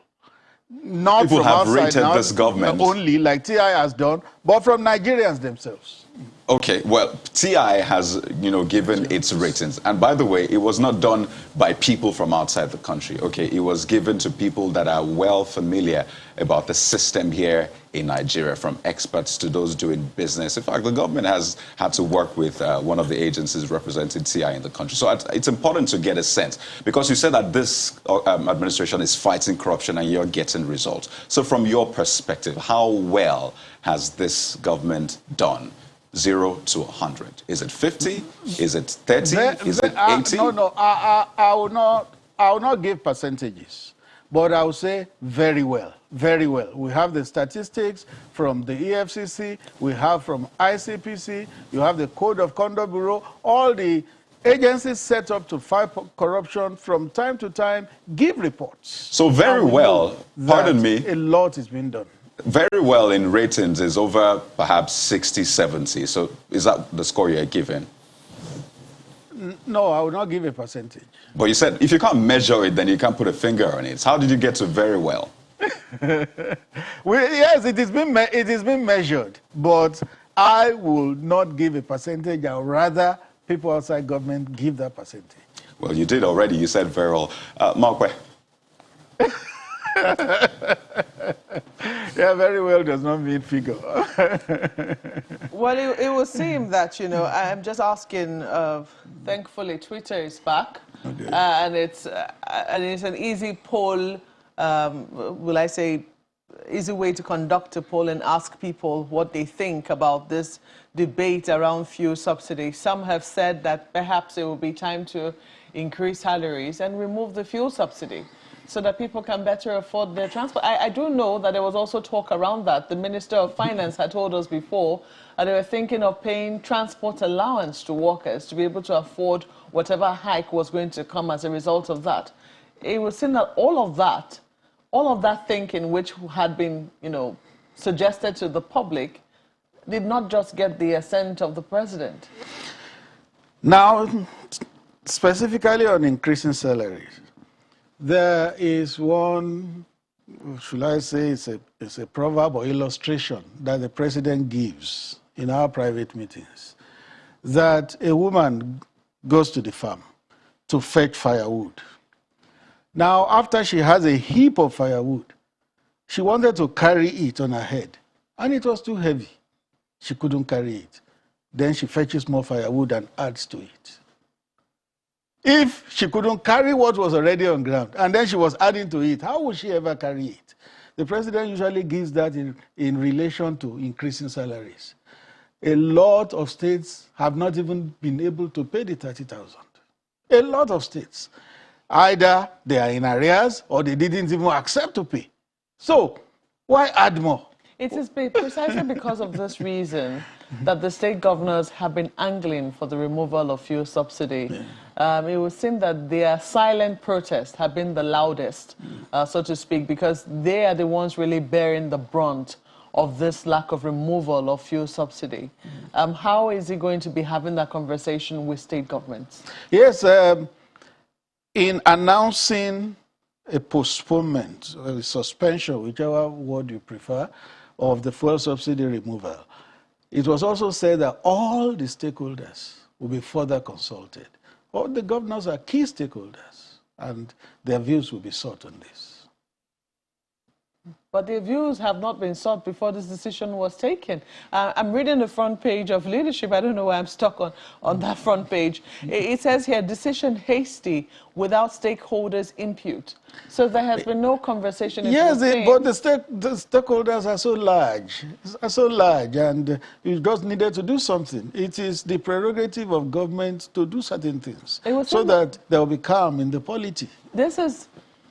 Not people from have outside, rated not this government only like TI has done, but from Nigerians themselves. Okay, well, TI has, given its ratings. And by the way, it was not done by people from outside the country, okay? It was given to people that are well familiar about the system here in Nigeria, from experts to those doing business. In fact, the government has had to work with one of the agencies representing TI in the country. So it's important to get a sense, because you said that this administration is fighting corruption and you're getting results. So from your perspective, how well has this government done? 0 to 100. Is it 50? Is it 30? Is it 80? No, I will not give percentages, but I will say very well, very well. We have the statistics from the EFCC, we have from ICPC, you have the Code of Conduct Bureau, all the agencies set up to fight corruption from time to time give reports. So very well, pardon me. A lot is being done. Very well in ratings is over perhaps 60, 70. So is that the score you're giving? No, I will not give a percentage. But you said if you can't measure it, then you can't put a finger on it. So how did you get to very well? Yes, it is being measured, but I will not give a percentage. I would rather people outside government give that percentage. Well, you did already. You said very well. Markwe. Yeah, very well does not mean figure. Well, it would seem that, I'm just asking, thankfully Twitter is back. Okay. And it's an easy poll, will I say, easy way to conduct a poll and ask people what they think about this debate around fuel subsidy. Some have said that perhaps it will be time to increase salaries and remove the fuel subsidy, so that people can better afford their transport. I do know that there was also talk around that. The Minister of Finance had told us before that they were thinking of paying transport allowance to workers to be able to afford whatever hike was going to come as a result of that. It was seen that all of that thinking, which had been, suggested to the public did not just get the assent of the president. Now, specifically on increasing salaries, there is one, should I say, it's a proverb or illustration that the president gives in our private meetings, that a woman goes to the farm to fetch firewood. Now, after she has a heap of firewood, she wanted to carry it on her head, and it was too heavy. She couldn't carry it. Then she fetches more firewood and adds to it. If she couldn't carry what was already on ground, and then she was adding to it, how would she ever carry it? The president usually gives that in relation to increasing salaries. A lot of states have not even been able to pay the 30,000. A lot of states. Either they are in arrears or they didn't even accept to pay. So, why add more? It is precisely because of this reason that the state governors have been angling for the removal of fuel subsidy. It would seem that their silent protest have been the loudest, so to speak, because they are the ones really bearing the brunt of this lack of removal of fuel subsidy. How is he going to be having that conversation with state governments? Yes, in announcing a postponement, or a suspension, whichever word you prefer, of the fuel subsidy removal, it was also said that all the stakeholders will be further consulted. All the governors are key stakeholders, and their views will be sought on this. But their views have not been sought before this decision was taken. I'm reading the front page of Leadership. I don't know why I'm stuck on that front page. It says here, decision hasty without stakeholders' input. So there has been no conversation. Yes, but the stakeholders are so large, and you just needed to do something. It is the prerogative of government to do certain things so that there will be calm in the polity. This is...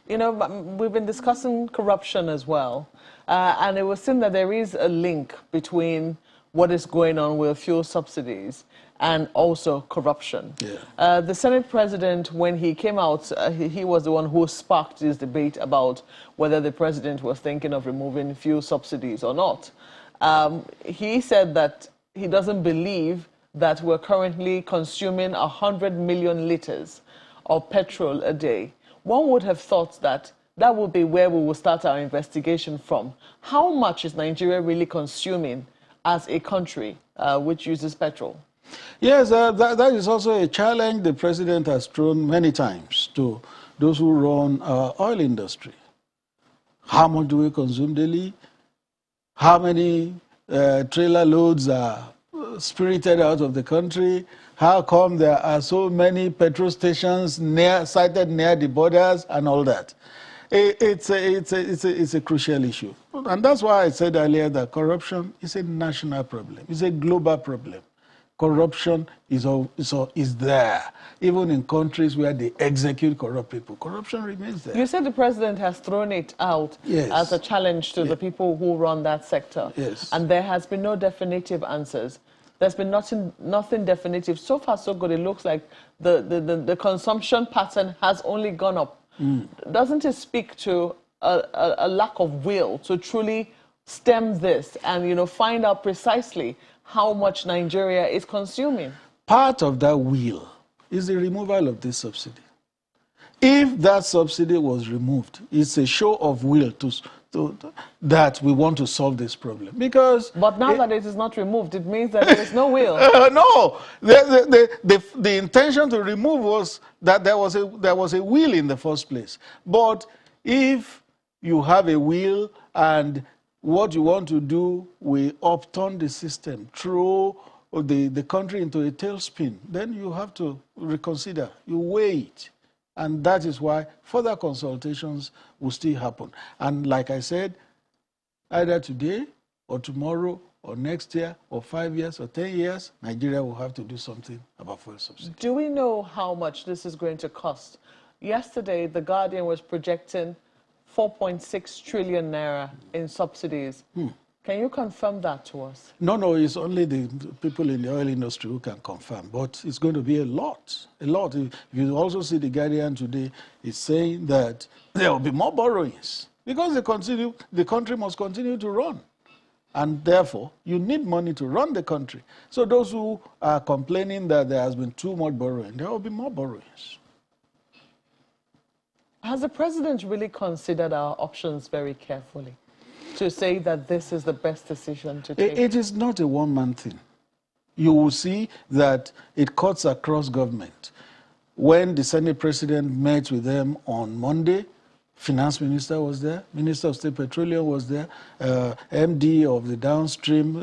You know, we've been discussing corruption as well, and it would seem that there is a link between what is going on with fuel subsidies and also corruption. Yeah. The Senate president, when he came out, he was the one who sparked this debate about whether the president was thinking of removing fuel subsidies or not. He said that he doesn't believe that we're currently consuming 100 million liters of petrol a day. One would have thought that that would be where we will start our investigation from. How much is Nigeria really consuming as a country which uses petrol? Yes, that is also a challenge the president has thrown many times to those who run our oil industry. How much do we consume daily? How many trailer loads are spirited out of the country? How come there are so many petrol stations sited near the borders and all that? It's a crucial issue. And that's why I said earlier that corruption is a national problem. It's a global problem. Corruption is there. Even in countries where they execute corrupt people, corruption remains there. You said the president has thrown it out as a challenge to the people who run that sector. Yes. And there has been no definitive answers. There's been nothing definitive. So far, so good. It looks like the consumption pattern has only gone up. Doesn't it speak to a lack of will to truly stem this and, you know, find out precisely how much Nigeria is consuming? Part of that will is the removal of this subsidy. If that subsidy was removed, it's a show of will that we want to solve this problem. But now that it is not removed, it means that there is no will. No, the intention to remove was that there was a will in the first place. But if you have a will and what you want to do will upturn the system, throw the country into a tailspin, then you have to reconsider. You weigh it. And that is why further consultations will still happen. And like I said, either today or tomorrow or next year or 5 years or 10 years, Nigeria will have to do something about fuel subsidy. Do we know how much this is going to cost? Yesterday, The Guardian was projecting 4.6 trillion naira in subsidies. Can you confirm that to us? No, it's only the people in the oil industry who can confirm. But it's going to be a lot, a lot. You also see The Guardian today is saying that there will be more borrowings because the country must continue to run. And therefore, you need money to run the country. So those who are complaining that there has been too much borrowing, there will be more borrowings. Has the president really considered our options very carefully to say that this is the best decision to take? It is not a one-man thing. You will see that it cuts across government. When the Senate president met with them on Monday, Finance Minister was there, Minister of State Petroleum was there, MD of the downstream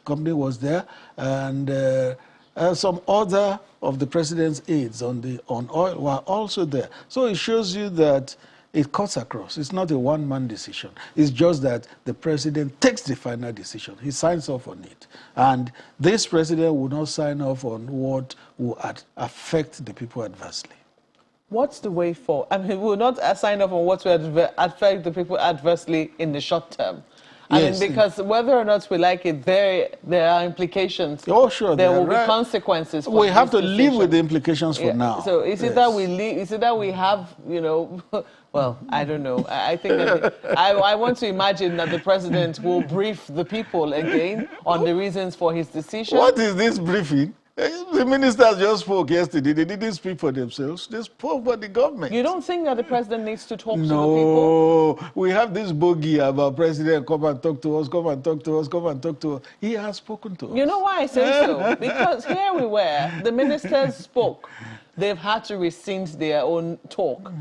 company was there, and some other of the president's aides on oil were also there. So it shows you that it cuts across. It's not a one-man decision. It's just that the president takes the final decision. He signs off on it. And this president will not sign off on what will affect the people adversely. What's the way forward? I mean, we will not sign off on what will affect the people adversely in the short term. I mean, because whether or not we like it, there are implications. Oh, sure. There will be consequences. We have to live with the implications for now. So is it that we live? Is it that we have, you know? Well, I don't know. I think that I want to imagine that the president will brief the people again on the reasons for his decision. What is this briefing? The ministers just spoke yesterday. They didn't speak for themselves. They spoke for the government. You don't think that the president needs to talk to the No, people? we have this bogey about president, come and talk to us, come and talk to us, come and talk to us. He has spoken to us. You know why I say so? Because here we were, the ministers spoke. They've had to rescind their own talk.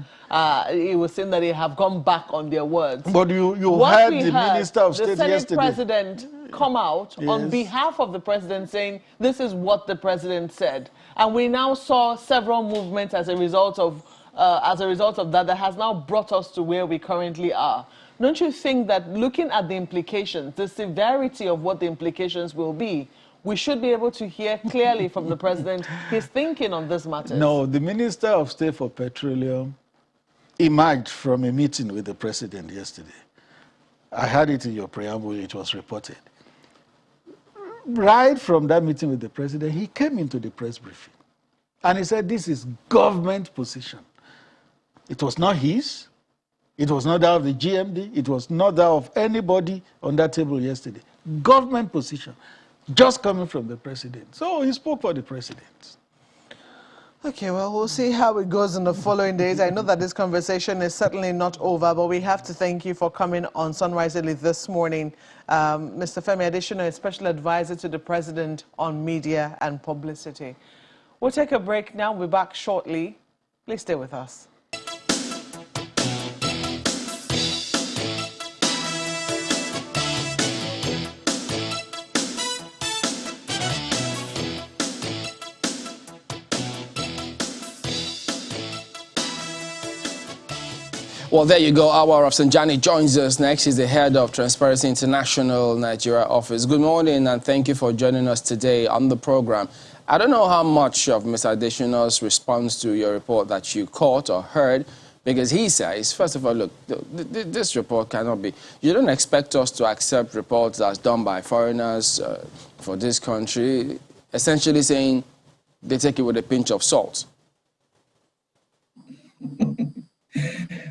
It was saying that they have gone back on their words. But you heard the Minister of State yesterday. The Senate President come out on behalf of the president saying this is what the president said. And we now saw several movements as a result of that has now brought us to where we currently are. Don't you think that looking at the implications, the severity of what the implications will be, we should be able to hear clearly from the president his thinking on this matter? No, the Minister of State for Petroleum emerged from a meeting with the president yesterday. I had it in your preamble, it was reported. Right from that meeting with the president, he came into the press briefing. And he said, this is government position. It was not his. It was not that of the GMD. It was not that of anybody on that table yesterday. Government position. Just coming from the president. So he spoke for the president. Okay, well, we'll see how it goes in the following days. I know that this conversation is certainly not over, but we have to thank you for coming on Sunrise Daily this morning. Mr. Femi Adesina, a special advisor to the president on media and publicity. We'll take a break now. We'll be back shortly. Please stay with us. Well, there you go. Awa Rafsanjani joins us next. He's the head of Transparency International Nigeria office. Good morning, and thank you for joining us today on the program. I don't know how much of Mr. Adesina's response to your report that you caught or heard, because he says, first of all, look, this report cannot be. You don't expect us to accept reports that's done by foreigners for this country, essentially saying they take it with a pinch of salt.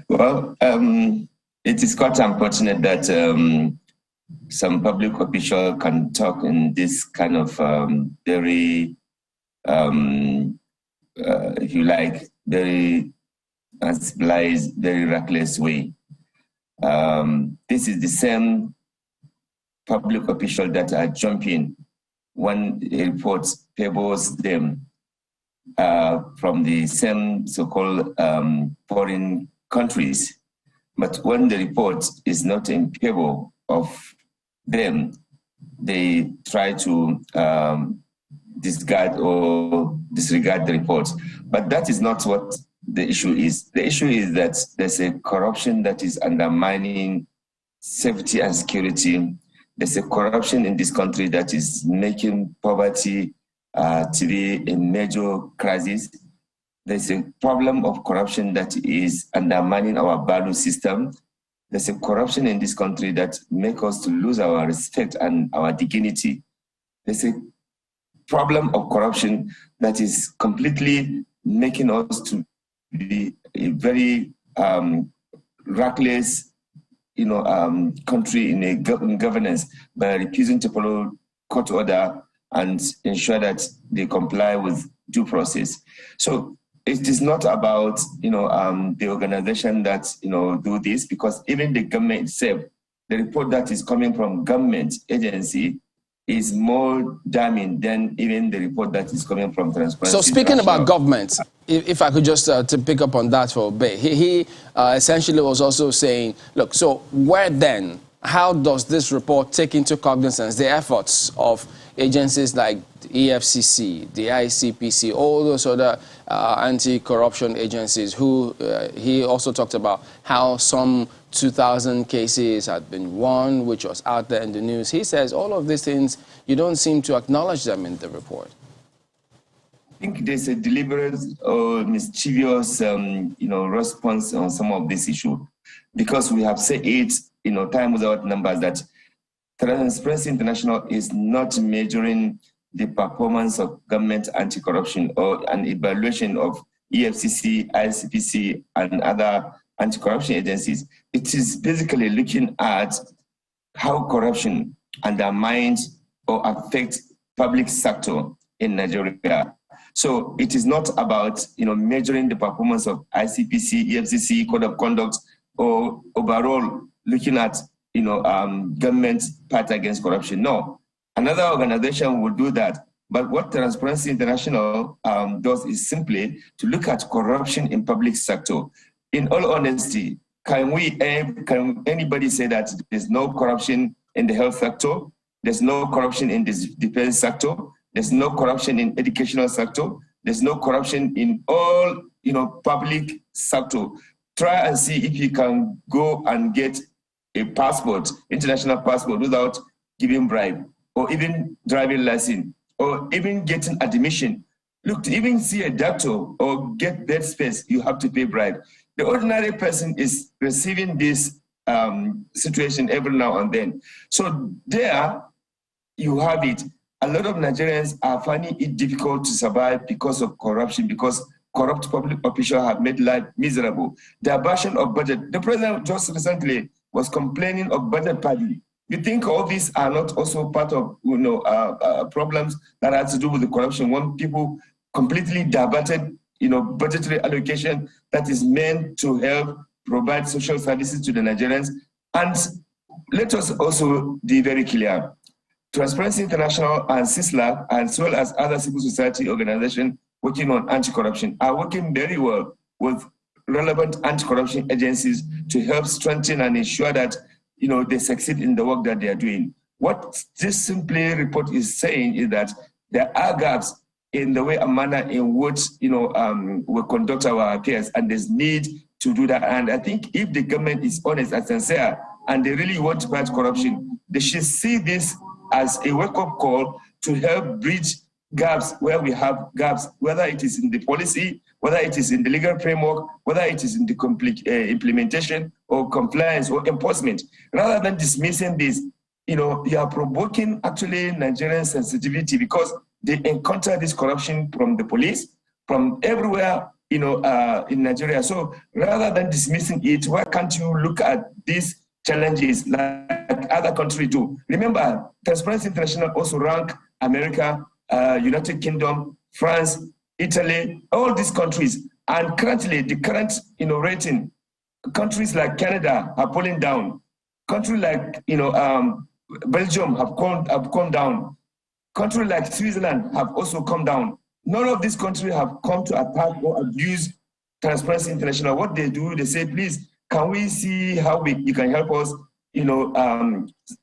Well, it is quite unfortunate that some public official can talk in this kind of very, if you like, very uncivilized, very reckless way. This is the same public official that are jumping when a report favors them from the same so-called foreign countries. But when the report is not in favor of them, they try to discard or disregard the report. But that is not what the issue is. The issue is that there's a corruption that is undermining safety and security. There's a corruption in this country that is making poverty to be a major crisis. There's a problem of corruption that is undermining our value system. There's a corruption in this country that makes us to lose our respect and our dignity. There's a problem of corruption that is completely making us to be a very reckless country in governance by refusing to follow court order and ensure that they comply with due process. So it is not about the organization that do this, because even the government itself, the report that is coming from government agency is more damning than even the report that is coming from Transparency So speaking about International. government, if I could just to pick up on that for a bit, he essentially was also saying, look, so where then, how does this report take into cognizance the efforts of agencies like the EFCC, the ICPC, all those other anti-corruption agencies who he also talked about how some 2,000 cases had been won, which was out there in the news. He says all of these things, you don't seem to acknowledge them in the report. I think there's a deliberate or mischievous, response on some of this issue, because we have said it, time without numbers, that Transparency International is not measuring the performance of government anti-corruption or an evaluation of EFCC, ICPC, and other anti-corruption agencies. It is basically looking at how corruption undermines or affects public sector in Nigeria. So it is not about measuring the performance of ICPC, EFCC, code of conduct, or overall looking at government part against corruption. No, another organization will do that. But what Transparency International does is simply to look at corruption in public sector. In all honesty, can anybody say that there's no corruption in the health sector? There's no corruption in the defense sector? There's no corruption in educational sector? There's no corruption in all public sector. Try and see if you can go and get a passport, international passport, without giving bribe, or even driving license, or even getting admission. Look, to even see a doctor or get bed space, you have to pay bribe. The ordinary person is receiving this situation every now and then. So there you have it. A lot of Nigerians are finding it difficult to survive because of corruption, because corrupt public officials have made life miserable. The abortion of budget. The president just recently was complaining of budget party. You think all these are not also part of problems that have to do with the corruption when people completely diverted budgetary allocation that is meant to help provide social services to the Nigerians? And let us also be very clear. Transparency International and CISLAC, as well as other civil society organizations working on anti-corruption, are working very well with relevant anti-corruption agencies to help strengthen and ensure that they succeed in the work that they are doing. What this simply report is saying is that there are gaps in the way and manner in which we conduct our affairs, and there's need to do that. And I think if the government is honest and sincere and they really want to fight corruption, they should see this as a wake-up call to help bridge gaps where we have gaps, whether it is in the policy, whether it is in the legal framework, whether it is in the implementation or compliance or enforcement. Rather than dismissing this, you are provoking actually Nigerian sensitivity, because they encounter this corruption from the police, from everywhere, in Nigeria. So rather than dismissing it, why can't you look at these challenges like other countries do? Remember, Transparency International also rank America, United Kingdom, France, Italy, all these countries. And currently, the current rating, countries like Canada are pulling down. Countries like Belgium have come down. Countries like Switzerland have also come down. None of these countries have come to attack or abuse Transparency International. What they do, they say, please, can we see how you can help us,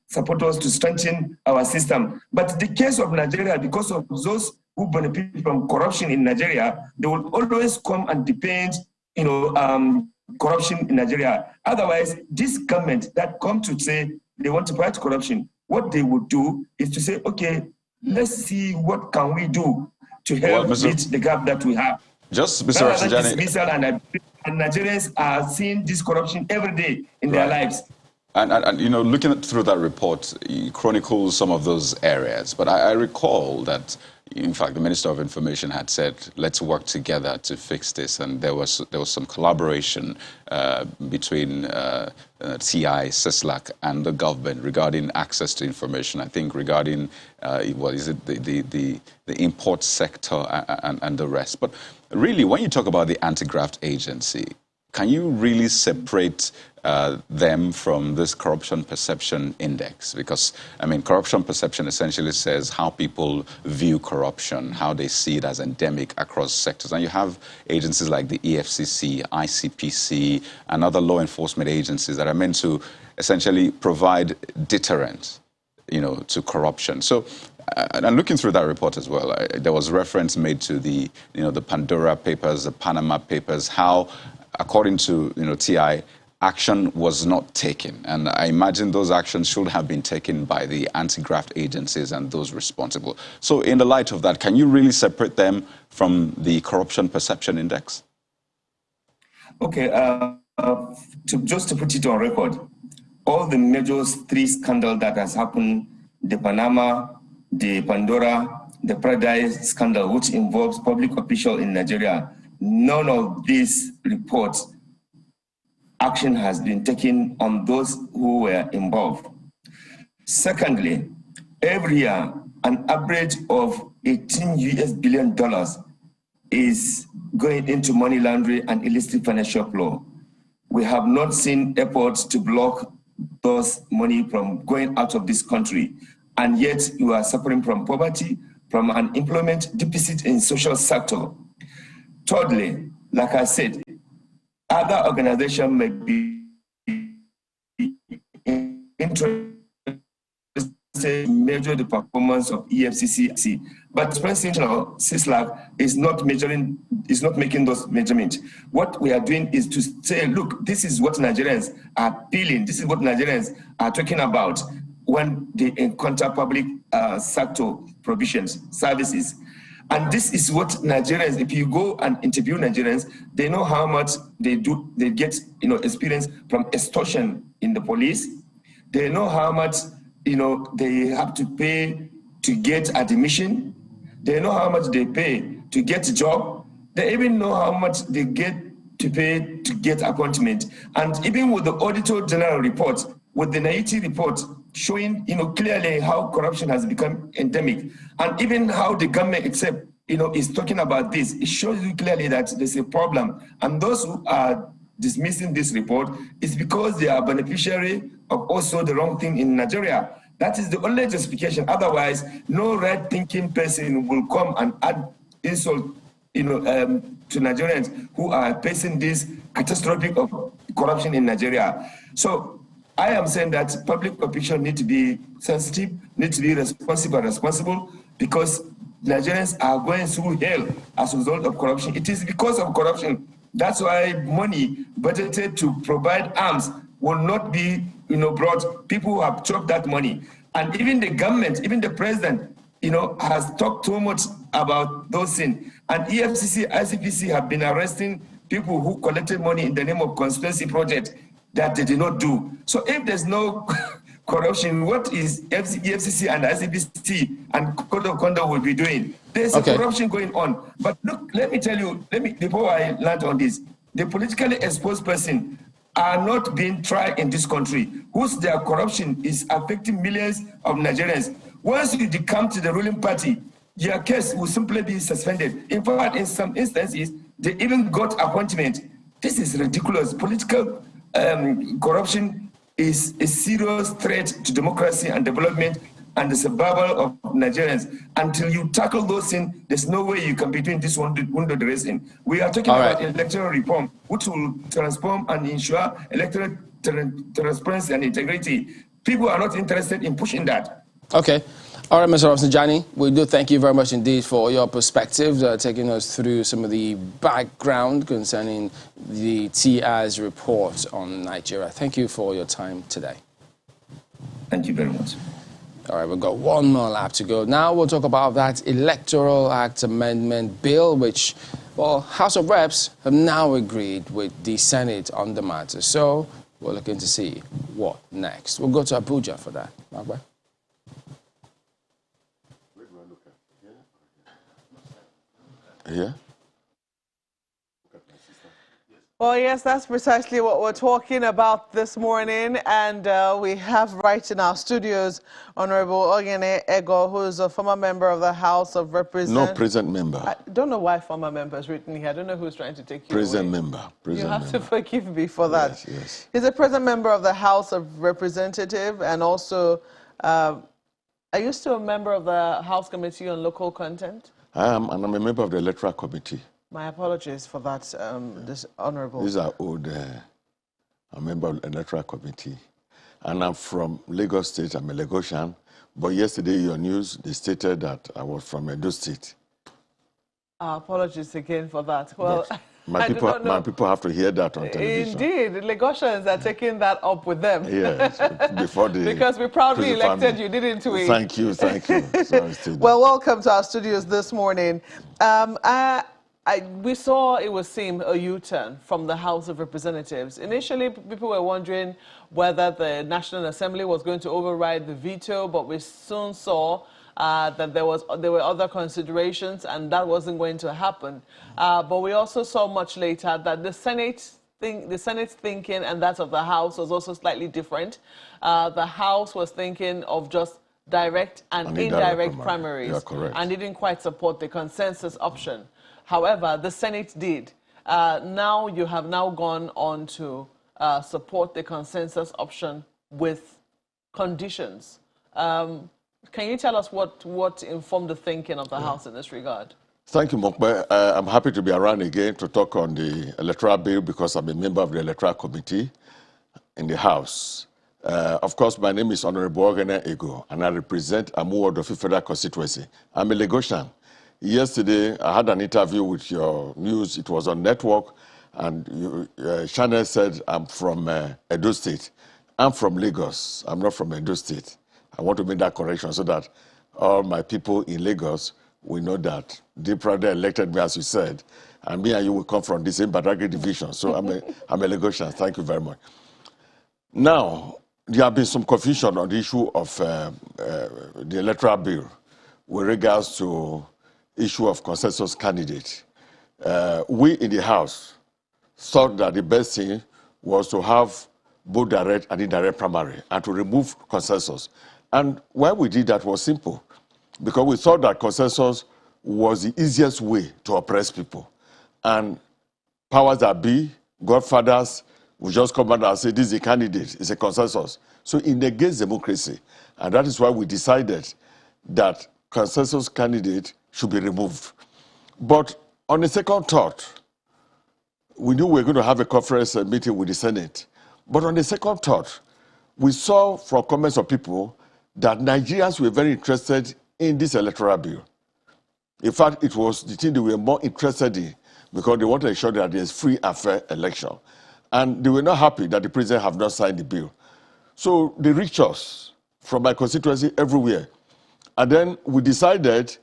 support us to strengthen our system? But the case of Nigeria, because of those who benefit from corruption in Nigeria, they will always come and defend, corruption in Nigeria. Otherwise, this government that come to say they want to fight corruption, what they would do is to say, okay, let's see what can we do to help bridge the gap that we have. Just Mr. Rafsanjani, and Nigerians are seeing this corruption every day in their lives. And looking through that report, it chronicles some of those areas. But I recall that, in fact, the Minister of Information had said, let's work together to fix this. And there was some collaboration between TI, CISLAC, and the government regarding access to information. I think regarding, what is it, the import sector and the rest. But really, when you talk about the anti-graft agency, can you really separate them from this corruption perception index? Because, I mean, corruption perception essentially says how people view corruption, how they see it as endemic across sectors. And you have agencies like the EFCC, ICPC, and other law enforcement agencies that are meant to essentially provide deterrent, you know, to corruption. So, and looking through that report as well, there was reference made to the, you know, the Pandora Papers, the Panama Papers, how, according to, you know, TI, action was not taken. And I imagine those actions should have been taken by the anti-graft agencies and those responsible. So in the light of that, can you really separate them from the corruption perception index? Okay, just to put it on record, all the major three scandals that has happened, the Panama, the Pandora, the Paradise scandal, which involves public officials in Nigeria, none of these reports action has been taken on those who were involved. Secondly, every year, an average of $18 billion is going into money laundering and illicit financial flow. We have not seen efforts to block those money from going out of this country, and yet you are suffering from poverty, from an employment deficit in social sector. Thirdly, like I said, other organizations may be interested to measure the performance of EFCC, but Presidential CISLAC is not making those measurements. What we are doing is to say, look, this is what Nigerians are feeling, this is what Nigerians are talking about when they encounter public sector provisions, services. And this is what Nigerians, if you go and interview Nigerians, they know how much they get, you know, experience from extortion in the police. They know how much, you know, they have to pay to get admission. They know how much they pay to get a job. They even know how much they get to pay to get appointment. And even with the Auditor General report, with the NAIT report showing, you know, clearly how corruption has become endemic, and even how the government itself, you know, is talking about this, it shows you clearly that there's a problem. And those who are dismissing this report is because they are beneficiary of also the wrong thing in Nigeria. That is the only justification. Otherwise, no right-thinking person will come and add insult, you know, to Nigerians who are facing this catastrophic of corruption in Nigeria. So I am saying that public officials need to be sensitive, need to be responsible, because Nigerians are going through hell as a result of corruption. It is because of corruption. That's why money budgeted to provide arms will not be, you know, brought. People have chopped that money. And even the government, even the president, you know, has talked too much about those things. And EFCC, ICPC have been arresting people who collected money in the name of conspiracy project that they did not do. So if there's no corruption, what is EFCC and ICPC and Code of Conduct will be doing? There's a corruption going on. But look, let me tell you, before I land on this, the politically exposed person are not being tried in this country, whose their corruption is affecting millions of Nigerians. Once you come to the ruling party, your case will simply be suspended. In fact, in some instances, they even got appointment. This is ridiculous. Political corruption is a serious threat to democracy and development and the survival of Nigerians. Until you tackle those things, there's no way you can be doing this window dressing. We are talking about electoral reform, which will transform and ensure electoral transparency and integrity. People are not interested in pushing that. Okay. All right, Mr. Rafsanjani, we do thank you very much indeed for your perspective, taking us through some of the background concerning the TI's report on Nigeria. Thank you for your time today. Thank you very much. All right, we've got one more lap to go. Now we'll talk about that Electoral Act Amendment Bill, which, well, House of Reps have now agreed with the Senate on the matter. So we're looking to see what next. We'll go to Abuja for that. Yeah. Well, yes, that's precisely what we're talking about this morning. And we have right in our studios Honorable Ogene Ego, who is a former member of the House of Representatives. No, present member. I don't know why former member is written here. I don't know who's trying to take you Present away. member. You have Member. to forgive me for that. Yes, yes. He's a present member of the House of Representatives, and also, are you still a member of the House Committee on Local Content? I am, and I'm a member of the Electoral Committee. My apologies for that, this honorable. These are old. I'm a member of the Electoral Committee. And I'm from Lagos State. I'm a Lagosian. But yesterday, your news, they stated that I was from Edo State. Apologies again for that. Well, my people have to hear that on television. Indeed, Lagosians are taking that up with them. Yes, before they because we proudly elected you, didn't we? Thank you, thank you. Well, welcome to our studios this morning. We saw, it would seem, a U-turn from the House of Representatives. Initially, people were wondering whether the National Assembly was going to override the veto, but we soon saw that there were other considerations, and that wasn't going to happen. But we also saw much later that the Senate's thinking and that of the House was also slightly different. The House was thinking of just direct and indirect primaries, and didn't quite support the consensus option. However, the Senate did. Now you have now gone on to support the consensus option with conditions. Can you tell us what informed the thinking of the House in this regard? Thank you, Mokbe. I'm happy to be around again to talk on the electoral bill because I'm a member of the Electoral Committee in the House. Of course, my name is Honorable Ogene Ego, and I represent Amuwodofi Federal Constituency. I'm a Lagosian. Yesterday, I had an interview with your news. It was on network, and Channel said I'm from Edo State. I'm from Lagos. I'm not from Edo State. I want to make that correction so that all my people in Lagos will know that they probably elected me, as you said, and me and you will come from the same Badagry division. So I'm a Lagosian. Thank you very much. Now, there have been some confusion on the issue of the electoral bill with regards to issue of consensus candidate. We in the House thought that the best thing was to have both direct and indirect primary and to remove consensus. And why we did that was simple, because we thought that consensus was the easiest way to oppress people. And powers that be, godfathers, will just come out and say, this is a candidate, it's a consensus. So it negates democracy. And that is why we decided that consensus candidate should be removed. But on the second thought, we knew we were going to have a conference meeting with the Senate. But on the second thought, we saw from comments of people that Nigerians were very interested in this electoral bill. In fact, it was the thing they were more interested in because they wanted to ensure that there's free and fair election. And they were not happy that the president have not signed the bill. So they reached us from my constituency everywhere. And then we decided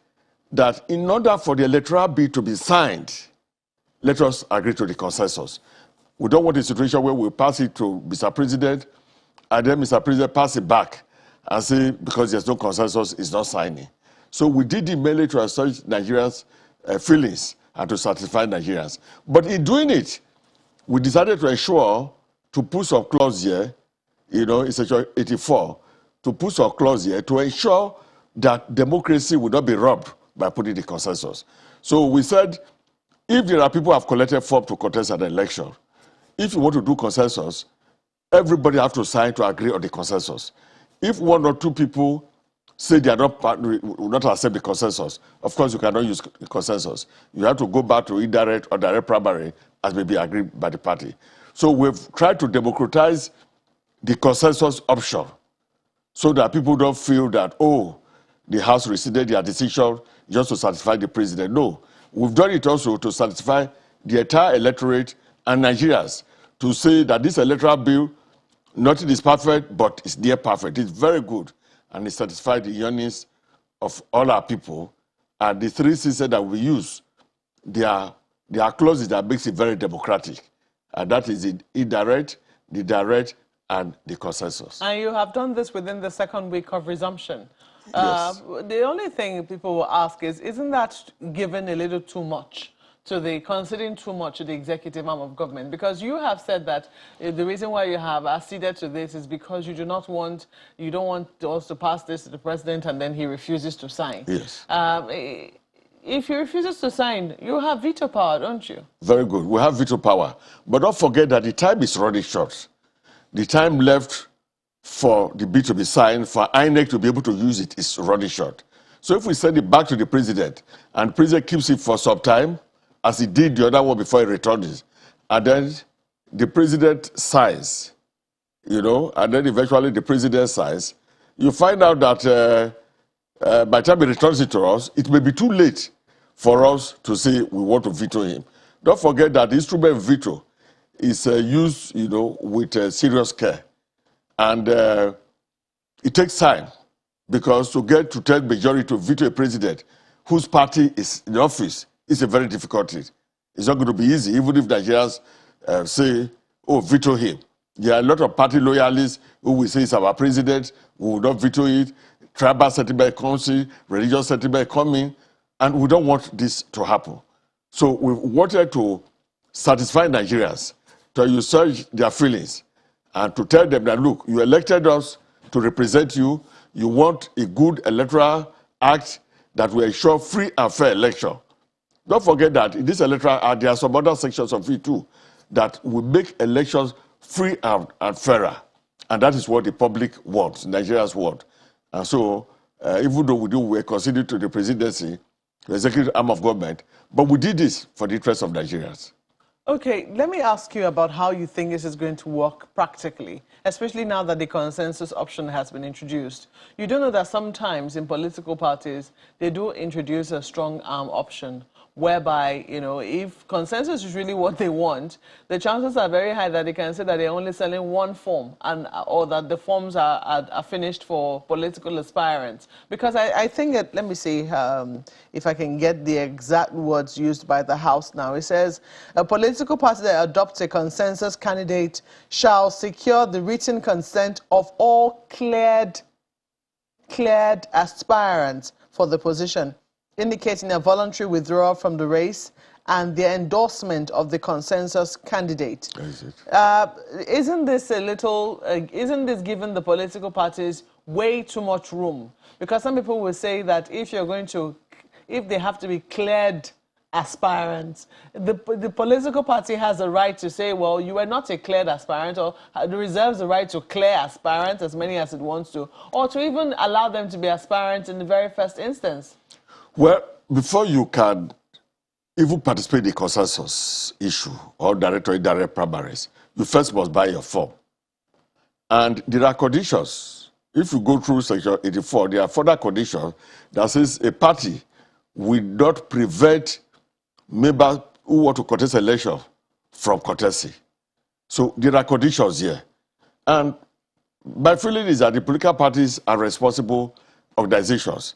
that in order for the electoral bill to be signed, let us agree to the consensus. We don't want a situation where we pass it to Mr. President, and then Mr. President pass it back and say, because there's no consensus, it's not signing. So we did it mainly to assuage Nigerians' feelings and to satisfy Nigerians. But in doing it, we decided to ensure to put some clause here, in Section 84, to put some clause here to ensure that democracy would not be robbed by putting the consensus. So we said, if there are people who have collected form to contest an election, if you want to do consensus, everybody have to sign to agree on the consensus. If one or two people say they are will not accept the consensus, of course you cannot use the consensus. You have to go back to indirect or direct primary as may be agreed by the party. So we've tried to democratize the consensus option so that people don't feel that, oh, the House rescinded their decision just to satisfy the president. No, we've done it also to satisfy the entire electorate and Nigerians to say that this electoral bill, nothing is perfect, but it's near perfect. It's very good, and it satisfies the yearnings of all our people. And the three systems that we use, they are clauses that makes it very democratic. And that is the indirect, the direct, and the consensus. And you have done this within the second week of resumption Yes. The only thing people will ask is, isn't that given a little too much? To the considering too much to the executive arm of government, because you have said that the reason why you have acceded to this is because you don't want us to pass this to the president and then he refuses to sign. Yes. If he refuses to sign, you have veto power, don't you? Very good. We have veto power, but don't forget that the time is running short. The time left for the bill to be signed, for INEC to be able to use it, is running short. So if we send it back to the president, and the president keeps it for some time, as he did the other one before he returned it, and then the president signs, and then eventually the president signs, you find out that by the time he returns it to us, it may be too late for us to say we want to veto him. Don't forget that the instrument veto is used, with serious care. And it takes time, because to get to 10 majority to veto a president whose party is in office is a very difficult thing. It's not going to be easy, even if Nigerians say, oh, veto him. There are a lot of party loyalists who will say it's our president, we will not veto it. Tribal sentiment comes in, religious sentiment coming, and we don't want this to happen. So we wanted to satisfy Nigerians, to assuage their feelings, and to tell them that, look, you elected us to represent you. You want a good electoral act that will ensure free and fair election. Don't forget that in this electoral act, there are some other sections of it too that will make elections free and fairer. And that is what the public wants, Nigerians want. And so, even though we conceded to the presidency, the executive arm of government, but we did this for the interest of Nigerians. Okay, let me ask you about how you think this is going to work practically, especially now that the consensus option has been introduced. You do know that sometimes in political parties, they do introduce a strong arm option, whereby, if consensus is really what they want, the chances are very high that they can say that they're only selling one form, or that the forms are finished for political aspirants. Because I think that, let me see if I can get the exact words used by the House now. It says, a political party that adopts a consensus candidate shall secure the written consent of all cleared aspirants for the position, indicating a voluntary withdrawal from the race and the endorsement of the consensus candidate. Isn't this isn't this giving the political parties way too much room? Because some people will say that if they have to be cleared aspirants, the political party has a right to say, well, you are not a cleared aspirant, or reserves the right to clear aspirants, as many as it wants to, or to even allow them to be aspirants in the very first instance. Well, before you can even participate in the consensus issue or direct or indirect primaries, you first must buy your form. And there are conditions. If you go through Section 84, there are further conditions that says a party will not prevent members who want to contest election from contesting. So there are conditions here. And my feeling is that the political parties are responsible organizations,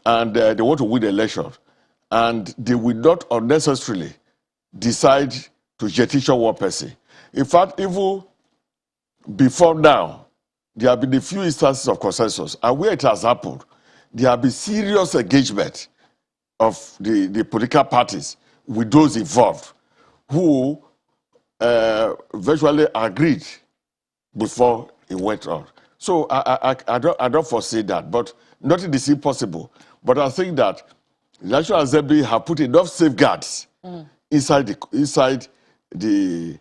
and they want to win the election. And they will not unnecessarily decide to petition one person. In fact, even before now, there have been a few instances of consensus, and where it has happened, there have been serious engagement of the political parties with those involved who virtually agreed before it went on. So I don't foresee that, but nothing is impossible. But I think that the National Assembly have put enough safeguards inside the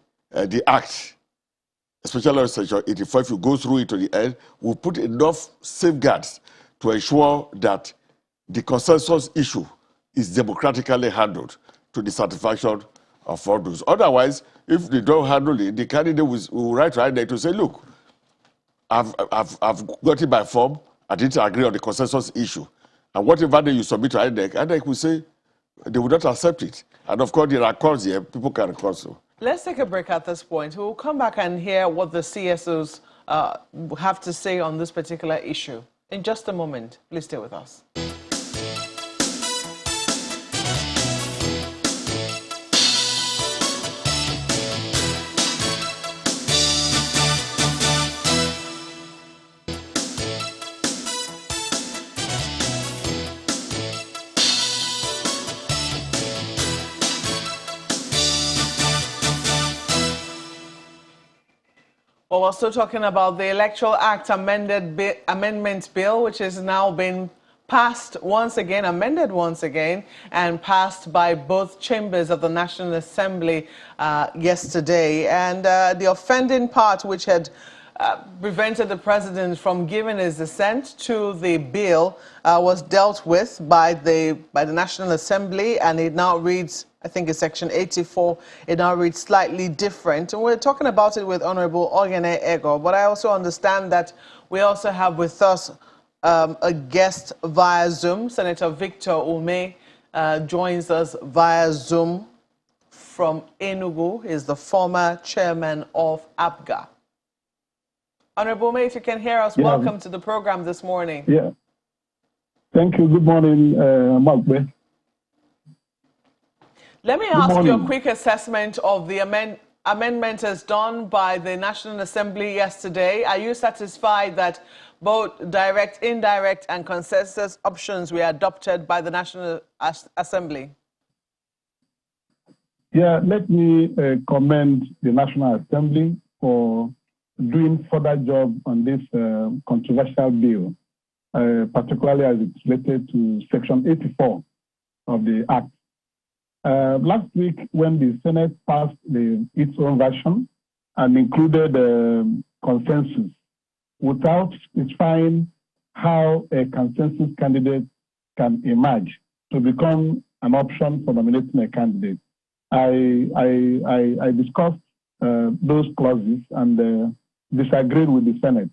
act, especially Section 84. If you go through it to the end, we'll put enough safeguards to ensure that the consensus issue is democratically handled to the satisfaction of all those. Otherwise, if they don't handle it, the candidate will write to INEC to say, look, I've got it by form, I didn't agree on the consensus issue. And whatever day you submit to INEC will say they will not accept it. And of course, there are calls here, people can record so. Let's take a break at this point. We'll come back and hear what the CSOs have to say on this particular issue. In just a moment, please stay with us. Well, we're still talking about the Electoral Act amendment bill, which has now been passed once again, amended once again, and passed by both chambers of the National Assembly yesterday. And the offending part, which had prevented the president from giving his assent to the bill, was dealt with by the National Assembly, and it now reads, I think it's section 84, it now reads slightly different. And we're talking about it with Honorable Ogene Ego, but I also understand that we also have with us a guest via Zoom. Senator Victor Ume joins us via Zoom from Enugu. He's the former chairman of APGA. Honorable Ume, if you can hear us, welcome to the program this morning. Yeah. Thank you. Good morning, Mark. Let me ask you a quick assessment of the amendment as done by the National Assembly yesterday. Are you satisfied that both direct, indirect, and consensus options were adopted by the National Assembly? Yeah, let me commend the National Assembly for doing further job on this controversial bill, particularly as it's related to Section 84 of the Act. Last week, when the Senate passed its own version and included consensus, without specifying how a consensus candidate can emerge to become an option for nominating a candidate, I discussed those clauses and disagreed with the Senate.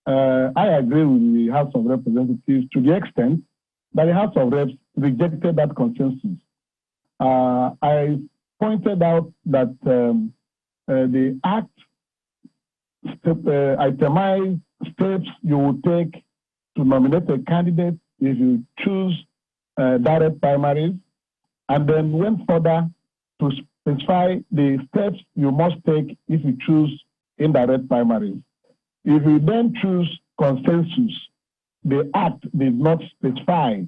I agree with the House of Representatives to the extent that the House of Reps rejected that consensus. I pointed out that the Act itemized steps you will take to nominate a candidate if you choose direct primaries, and then went further to specify the steps you must take if you choose indirect primaries. If you then choose consensus, the Act did not specify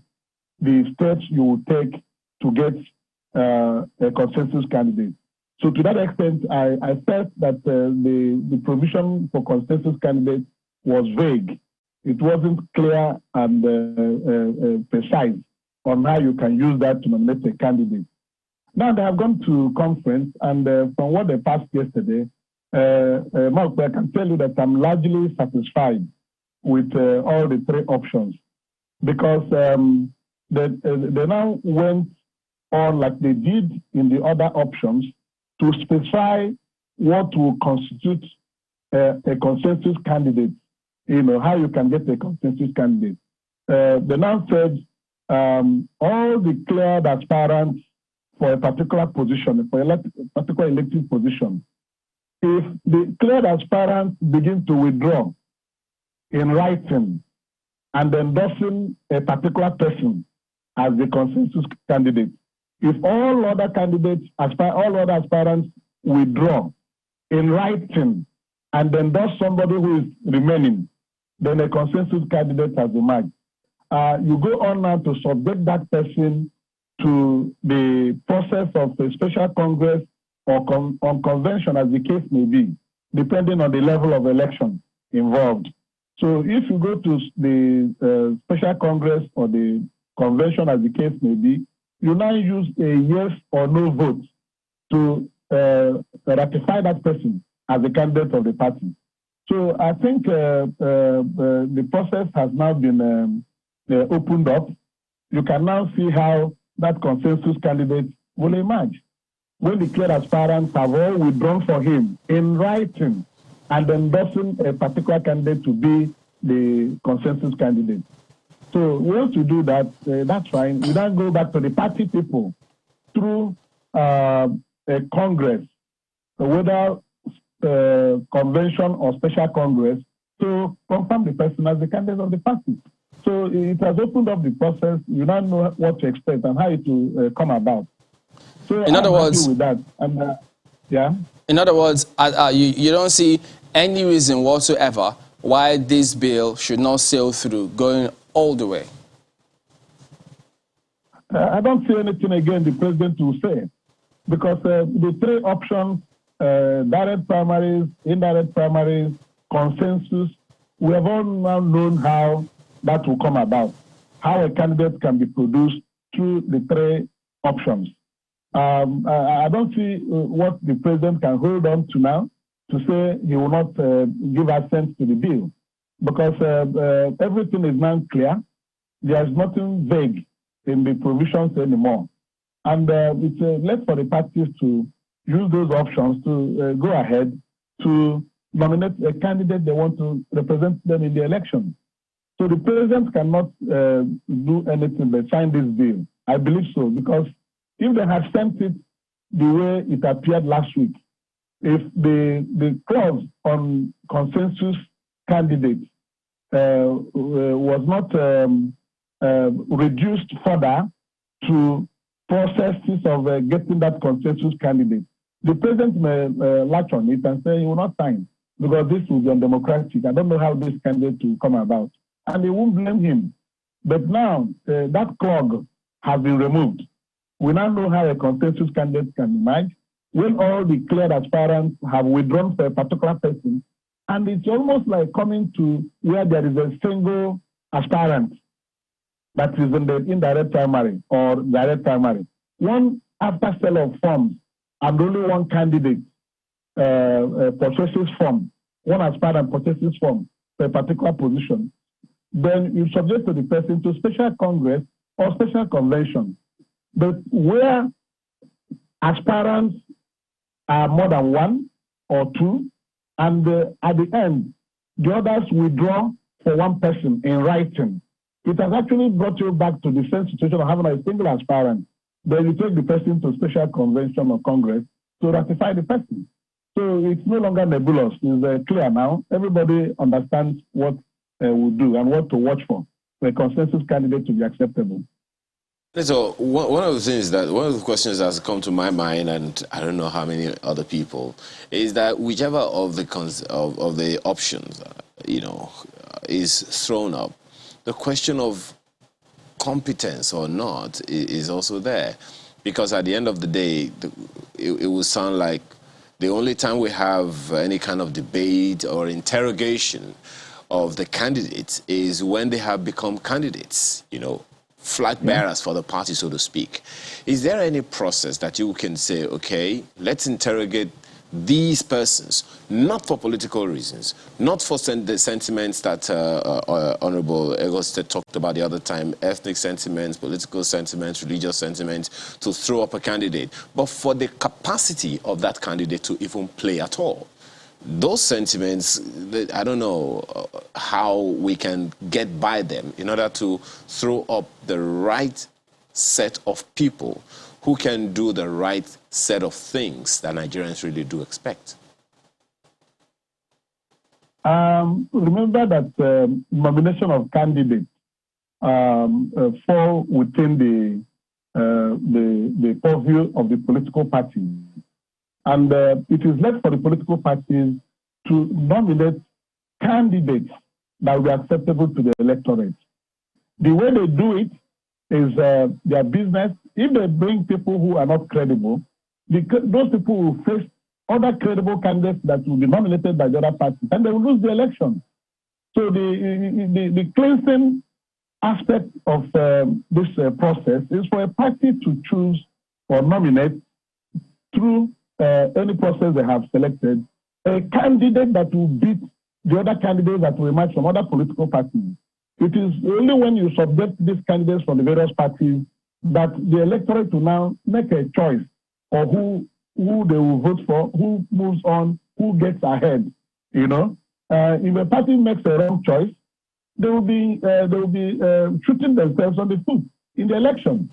the steps you will take to get a consensus candidate. So to that extent, I felt that the provision for consensus candidates was vague. It wasn't clear and precise on how you can use that to nominate a candidate. Now they have gone to conference, and from what they passed yesterday, Mark, I can tell you that I'm largely satisfied with all the three options, because they now went on, like they did in the other options, to specify what will constitute a consensus candidate, how you can get a consensus candidate. They now said all the cleared aspirants for a particular position, for a particular elective position, if the cleared aspirants begin to withdraw in writing and endorsing a particular person as the consensus candidate, if all other candidates, all other aspirants withdraw in writing and endorse somebody who is remaining, then a consensus candidate has emerged. You go on now to subject that person to the process of a special congress or on convention, as the case may be, depending on the level of election involved. So if you go to the special congress or the convention, as the case may be, you now use a yes or no vote to ratify that person as a candidate of the party. So I think the process has now been opened up. You can now see how that consensus candidate will emerge. When the clear aspirants have all withdrawn for him in writing and endorsing a particular candidate to be the consensus candidate. So once you do that, that's fine. We then go back to the party people through a congress, whether convention or special congress, to confirm the person as the candidate of the party. So it has opened up the process. You now know what to expect and how it will come about. So in other words, with that. And, yeah. In other words, you don't see any reason whatsoever why this bill should not sail through, going all the way. I don't see anything again the president will say, because the three options direct primaries, indirect primaries, consensus. We have all now known how that will come about, how a candidate can be produced through the three options. I don't see what the president can hold on to now to say he will not give assent to the bill, because everything is now clear. There's nothing vague in the provisions anymore. And it's left for the parties to use those options to go ahead to nominate a candidate they want to represent them in the election. So the president cannot do anything but sign this bill. I believe so, because if they had sent it the way it appeared last week, if the clause on consensus candidates was not reduced further to processes of getting that consensus candidate, the president may latch on it and say he will not sign because this will be undemocratic. I don't know how this candidate will come about. And they won't blame him. But now that clog has been removed. We now know how a consensus candidate can emerge when all the cleared aspirants have withdrawn for a particular person. And it's almost like coming to where there is a single aspirant that is in the indirect primary or direct primary. One after sale of forms and only one candidate purchases form, one aspirant purchases form for a particular position, then you subject to the person to special congress or special convention. But where aspirants are more than one or two, and at the end, the others withdraw for one person in writing, it has actually brought you back to the same situation of having a single aspirant. Then you take the person to special convention or congress to ratify the person. So it's no longer nebulous. It's clear now. Everybody understands what we'll do and what to watch for a consensus candidate to be acceptable. So one of the questions that has come to my mind, and I don't know how many other people, is that whichever of the options, is thrown up, the question of competence or not is also there, because at the end of the day, it will sound like the only time we have any kind of debate or interrogation of the candidates is when they have become candidates, flag bearers for the party, so to speak. Is there any process that you can say, okay, let's interrogate these persons, not for political reasons, not for the sentiments that Honorable Egoste talked about the other time, ethnic sentiments, political sentiments, religious sentiments, to throw up a candidate, but for the capacity of that candidate to even play at all? Those sentiments, I don't know how we can get by them in order to throw up the right set of people who can do the right set of things that Nigerians really do expect. Remember that nomination of candidates fall within the purview of the political party. And it is left for the political parties to nominate candidates that will be acceptable to the electorate. The way they do it is their business. If they bring people who are not credible, those people will face other credible candidates that will be nominated by the other party, and they will lose the election. So the cleansing aspect of this process is for a party to choose or nominate through any process they have selected, a candidate that will beat the other candidates that will emerge from other political parties. It is only when you subject these candidates from the various parties that the electorate will now make a choice of who they will vote for, who moves on, who gets ahead. If a party makes a wrong choice, they will be shooting themselves on the foot in the election.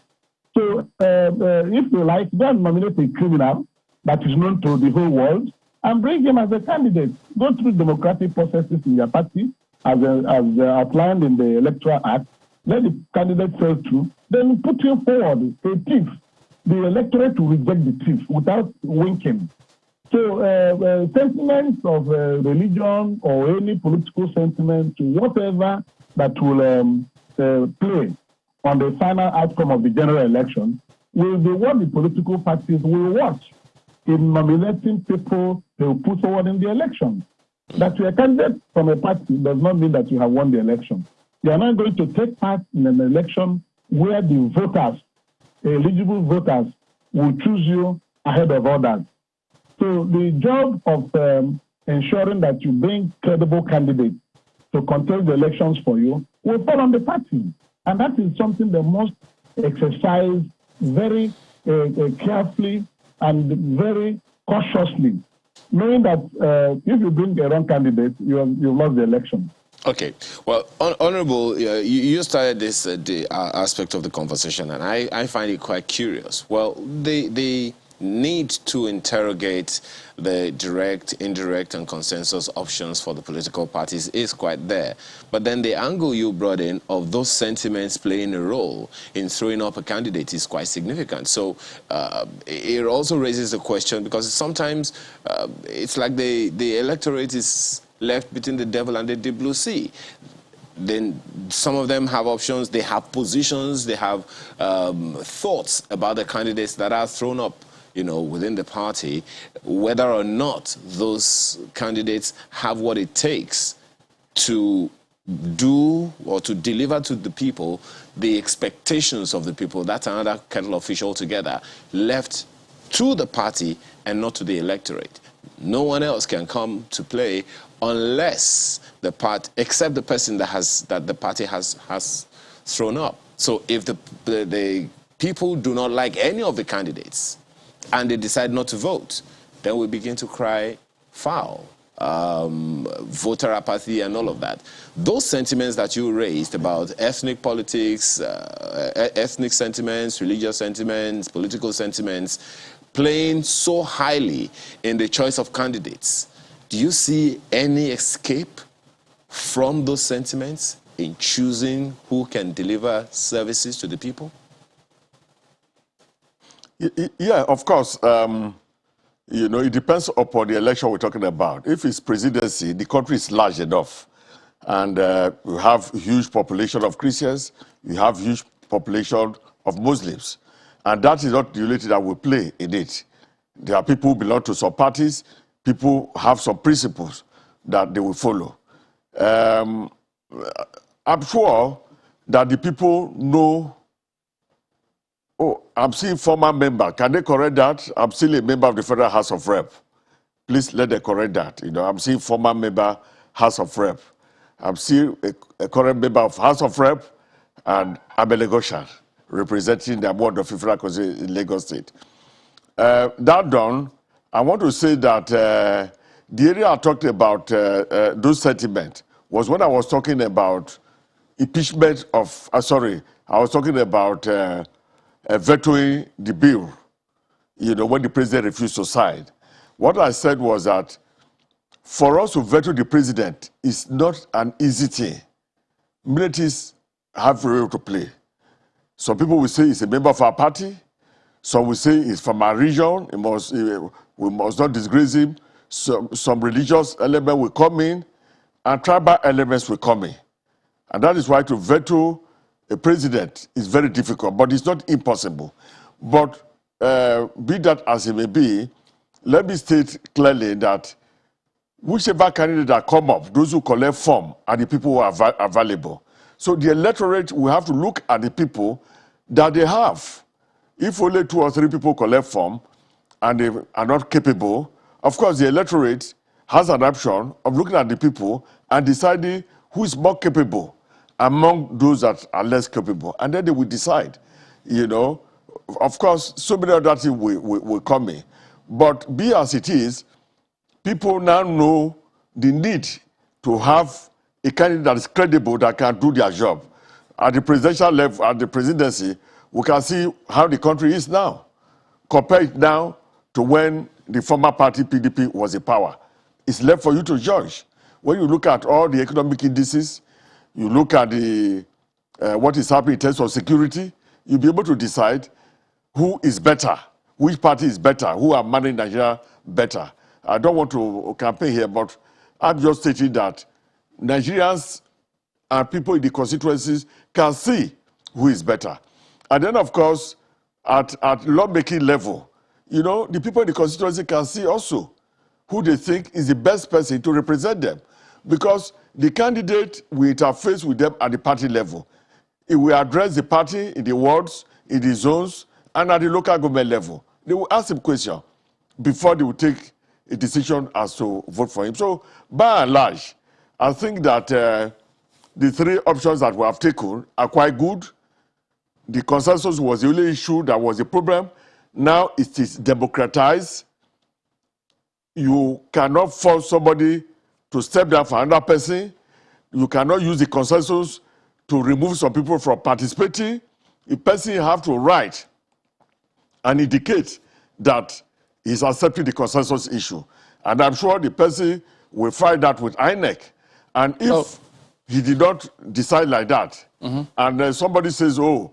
So if they like, then nominate a criminal that is known to the whole world and bring him as a candidate. Go through democratic processes in your party as outlined in the Electoral Act. Let the candidate fail through. Then put him forward, a thief. The electorate will reject the thief without winking. So sentiments of religion or any political sentiment, whatever that will play on the final outcome of the general election, will be what the political parties will watch. in nominating people they will put forward in the election. That you are a candidate from a party does not mean that you have won the election. You are not going to take part in an election where the voters, eligible voters, will choose you ahead of others. So the job of ensuring that you bring credible candidates to contest the elections for you will fall on the party. And that is something they must exercise very carefully and very cautiously, knowing that if you bring a wrong candidate, you've lost the election. Okay. Well, Honorable, you started this aspect of the conversation, and I find it quite curious. Well, the need to interrogate the direct, indirect, and consensus options for the political parties is quite there. But then the angle you brought in of those sentiments playing a role in throwing up a candidate is quite significant. So it also raises a question, because sometimes it's like the electorate is left between the devil and the deep blue sea. Then some of them have options, they have positions, they have thoughts about the candidates that are thrown up, you know, within the party, whether or not those candidates have what it takes to do or to deliver to the people the expectations of the people. That's another kettle of fish altogether, left to the party and not to the electorate. No one else can come to play unless the party, except the person that the party has thrown up. So if the people do not like any of the candidates and they decide not to vote, then we begin to cry foul, voter apathy and all of that. Those sentiments that you raised about ethnic politics, ethnic sentiments, religious sentiments, political sentiments, playing so highly in the choice of candidates, do you see any escape from those sentiments in choosing who can deliver services to the people? Yeah, of course. You know, it depends upon the election we're talking about. If it's presidency, the country is large enough. And we have a huge population of Christians. We have huge population of Muslims. And that is not the unity that we play in it. There are people who belong to some parties. People have some principles that they will follow. I'm sure that the people know. Oh, I'm still former member. Can they correct that? I'm still a member of the Federal House of Rep. Please let them correct that. You know, I'm still former member House of Rep. I'm still a current member of House of Rep, and I'm a Lagosian, representing the Board of Federal Council in Lagos State. That done, I want to say that the area I talked about those sentiments was when I was talking about impeachment of, I was talking about vetoing the bill, you know, when the president refused to sign. What I said was that for us to veto the president is not an easy thing. Militaries have a role to play. Some people will say he's a member of our party. Some will say he's from our region. We must not disgrace him. Some religious element will come in, and tribal elements will come in. And that is why to veto a president is very difficult, but it's not impossible. But be that as it may be, let me state clearly that whichever candidate that come up, those who collect form are the people who are available. So the electorate will have to look at the people that they have. If only 2 or 3 people collect form and they are not capable, of course the electorate has an option of looking at the people and deciding who is more capable among those that are less capable. And then they will decide, you know. Of course, so many other things will come in. But be as it is, people now know the need to have a candidate that is credible that can do their job. At the presidential level, at the presidency, we can see how the country is now. Compare it now to when the former party PDP was in power. It's left for you to judge. When you look at all the economic indices, you look at the what is happening in terms of security, you'll be able to decide who is better, which party is better, who are managing Nigeria better. I don't want to campaign here, but I'm just stating that Nigerians and people in the constituencies can see who is better. And then, of course, at lawmaking level, you know, the people in the constituency can see also who they think is the best person to represent them. Because the candidate will interface with them at the party level. It will address the party in the wards, in the zones, and at the local government level. They will ask him questions before they will take a decision as to vote for him. So, by and large, I think that the three options that we have taken are quite good. The consensus was the only issue that was a problem. Now it is democratized. You cannot force somebody to step down for another person. You cannot use the consensus to remove some people from participating. The person have to write and indicate that he's accepting the consensus issue. And I'm sure the person will find that with INEC. And if he did not decide like that, and then somebody says, oh,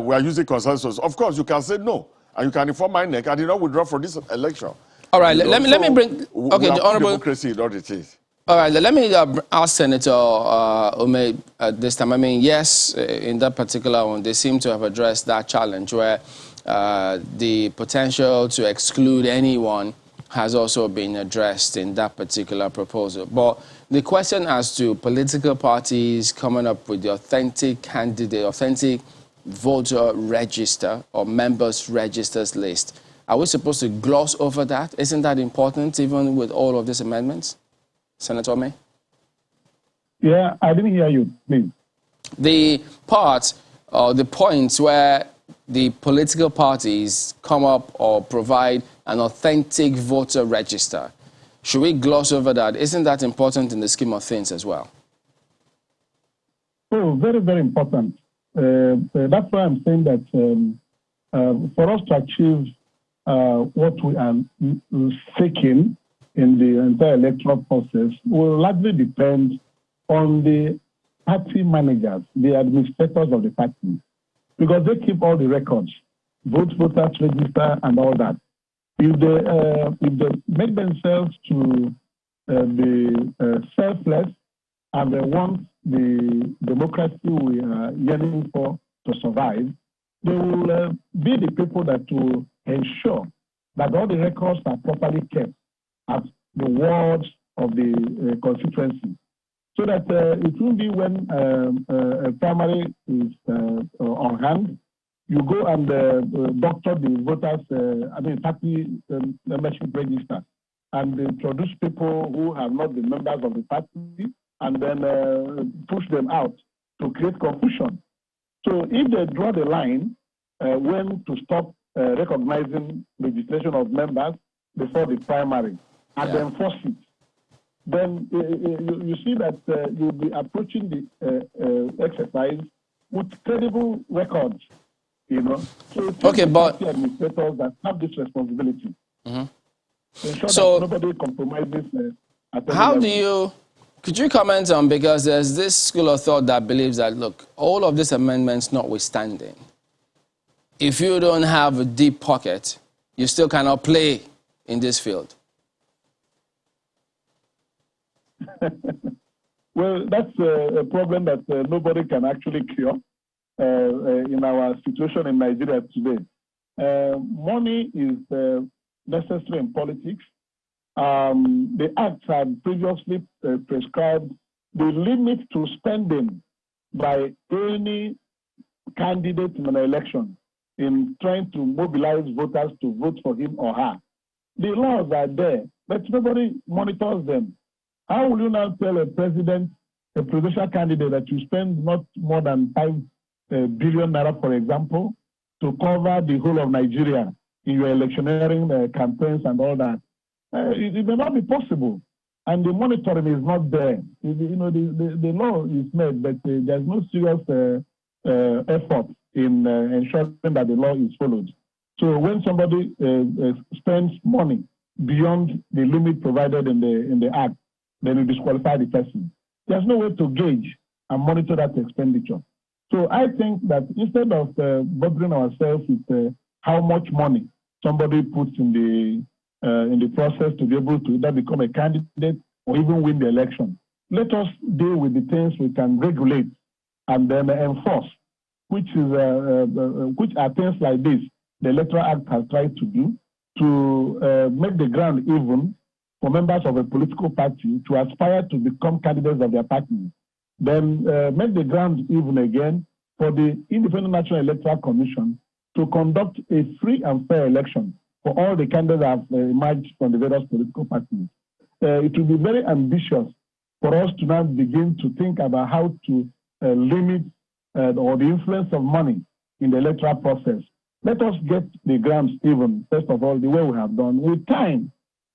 we are using consensus, of course you can say no. And you can inform INEC, I did not withdraw from this election. All right, let me bring... Okay, the Honorable... democracy in all it is. All right, let me ask Senator Ume this time. I mean, yes, in that particular one, they seem to have addressed that challenge where the potential to exclude anyone has also been addressed in that particular proposal. But the question as to political parties coming up with the authentic candidate, authentic voter register or members registers list, are we supposed to gloss over that? Isn't that important even with all of these amendments? Senator May? Yeah, I didn't hear you, please. The part or the points where the political parties come up or provide an authentic voter register, should we gloss over that? Isn't that important in the scheme of things as well? Oh, very, very important. That's why I'm saying that for us to achieve what we are seeking in the entire electoral process will largely depend on the party managers, the administrators of the party, because they keep all the records, vote, voters register, and all that. If they make themselves to be selfless and they want the democracy we are yearning for to survive, they will be the people that will ensure that all the records are properly kept at the wards of the constituency, so that it will be when a primary is on hand, you go and doctor the voters, party membership register, and they produce people who have not been members of the party, and then push them out to create confusion. So if they draw the line when to stop recognizing registration of members before the primary, and then enforce it, then you see that you'll be approaching the exercise with credible records, you know. So okay, but administrators that have this responsibility. Ensure so that nobody compromises. How do you? Could you comment on, because there's this school of thought that believes that, look, all of these amendments notwithstanding, if you don't have a deep pocket, you still cannot play in this field. Well, that's a problem that nobody can actually cure in our situation in Nigeria today. Money is necessary in politics. The acts had previously prescribed the limit to spending by any candidate in an election in trying to mobilize voters to vote for him or her. The laws are there, but nobody monitors them. How will you now tell a president, a presidential candidate, that you spend not more than 5 billion naira, for example, to cover the whole of Nigeria in your electioneering campaigns and all that? It may not be possible, and the monitoring is not there. The law is made, but there's no serious effort in ensuring that the law is followed. So when somebody spends money beyond the limit provided in the Act, then you disqualify the person. There's no way to gauge and monitor that expenditure. So I think that instead of bothering ourselves with how much money somebody puts in the process to be able to either become a candidate or even win the election, let us deal with the things we can regulate and then enforce, which are things like this the Electoral Act has tried to do. to make the ground even for members of a political party to aspire to become candidates of their party. Then make the ground even again for the Independent National Electoral Commission to conduct a free and fair election for all the candidates that have emerged from the various political parties. It will be very ambitious for us to now begin to think about how to limit or the influence of money in the electoral process. Let us get the grounds even, first of all, the way we have done. With time,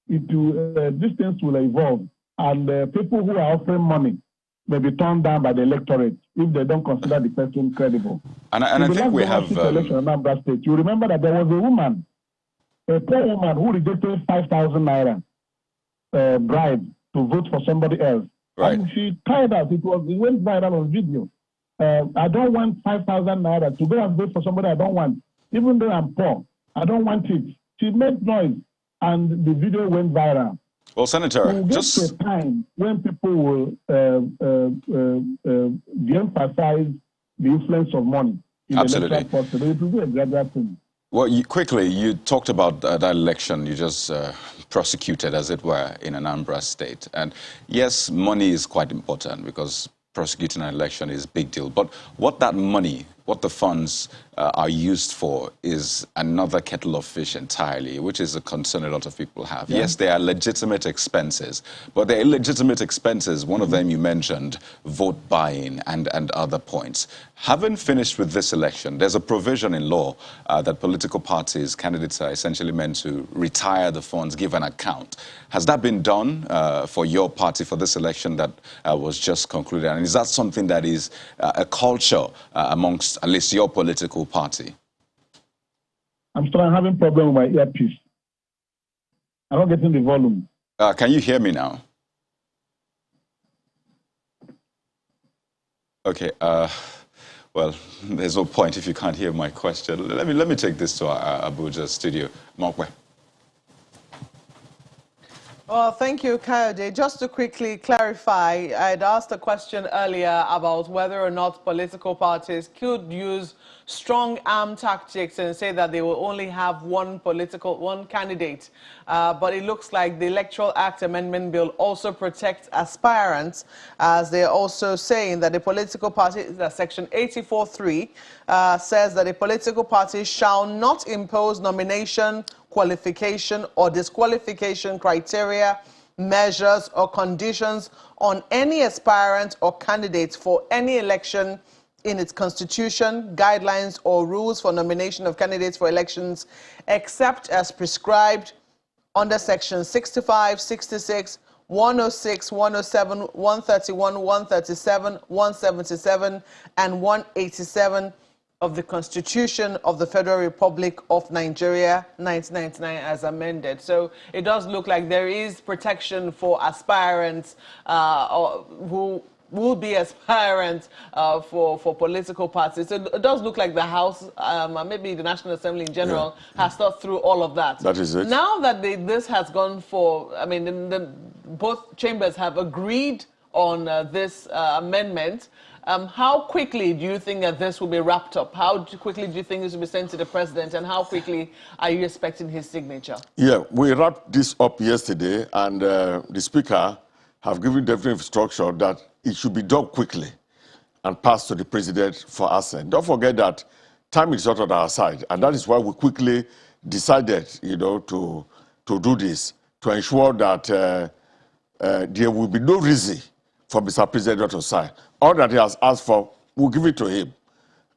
these things will evolve, and people who are offering money may be turned down by the electorate if they don't consider the person credible. And I think we have... election in Anambra State, you remember that there was a woman, a poor woman who rejected 5,000 naira bribe to vote for somebody else. Right. And she cried out. It went viral on video. I don't want 5,000 naira to go and vote for somebody I don't want. Even though I'm poor, I don't want it. She made noise, and the video went viral. Well, Senator, we'll get to a time when people will de-emphasize the influence of money in absolutely. The electoral process. It will be a gradual thing. Well, you talked about that election you just prosecuted, as it were, in Anambra State. And yes, money is quite important because prosecuting an election is a big deal. But what that money, what the funds are used for is another kettle of fish entirely, which is a concern a lot of people have. Yeah. Yes, they are legitimate expenses, but they're illegitimate expenses. One of them you mentioned, vote buying and other points. Having finished with this election, there's a provision in law that political parties, candidates are essentially meant to retire the funds, give an account. Has that been done for your party for this election that was just concluded? And is that something that is a culture amongst at least your political party? I'm still having problem with my earpiece. I'm not getting the volume. Can you hear me now? Okay. Well, there's no point if you can't hear my question. Let me take this to our Abuja studio. Mokwe. Well, thank you, Kayode. Just to quickly clarify, I'd asked a question earlier about whether or not political parties could use strong arm tactics and say that they will only have one candidate. But it looks like the Electoral Act Amendment Bill also protects aspirants, as they're also saying that the political party, that Section 84.3, says that a political party shall not impose nomination, qualification, or disqualification criteria, measures, or conditions on any aspirant or candidate for any election in its constitution, guidelines, or rules for nomination of candidates for elections, except as prescribed under Section 65, 66, 106, 107, 131, 137, 177, and 187 of the Constitution of the Federal Republic of Nigeria, 1999, as amended. So it does look like there is protection for aspirants who will be aspirants for political parties. So it does look like the House, maybe the National Assembly in general, has thought through all of that. That is it. Now that this has gone for, I mean, both chambers have agreed on this amendment, how quickly do you think that this will be wrapped up? How quickly do you think this will be sent to the president, and how quickly are you expecting his signature? Yeah, we wrapped this up yesterday, and the Speaker have given definite instruction that it should be done quickly and passed to the president for assent. Don't forget that time is not on our side, and that is why we quickly decided, to do this, to ensure that there will be no reason for Mr. President not to sign. All that he has asked for, we'll give it to him.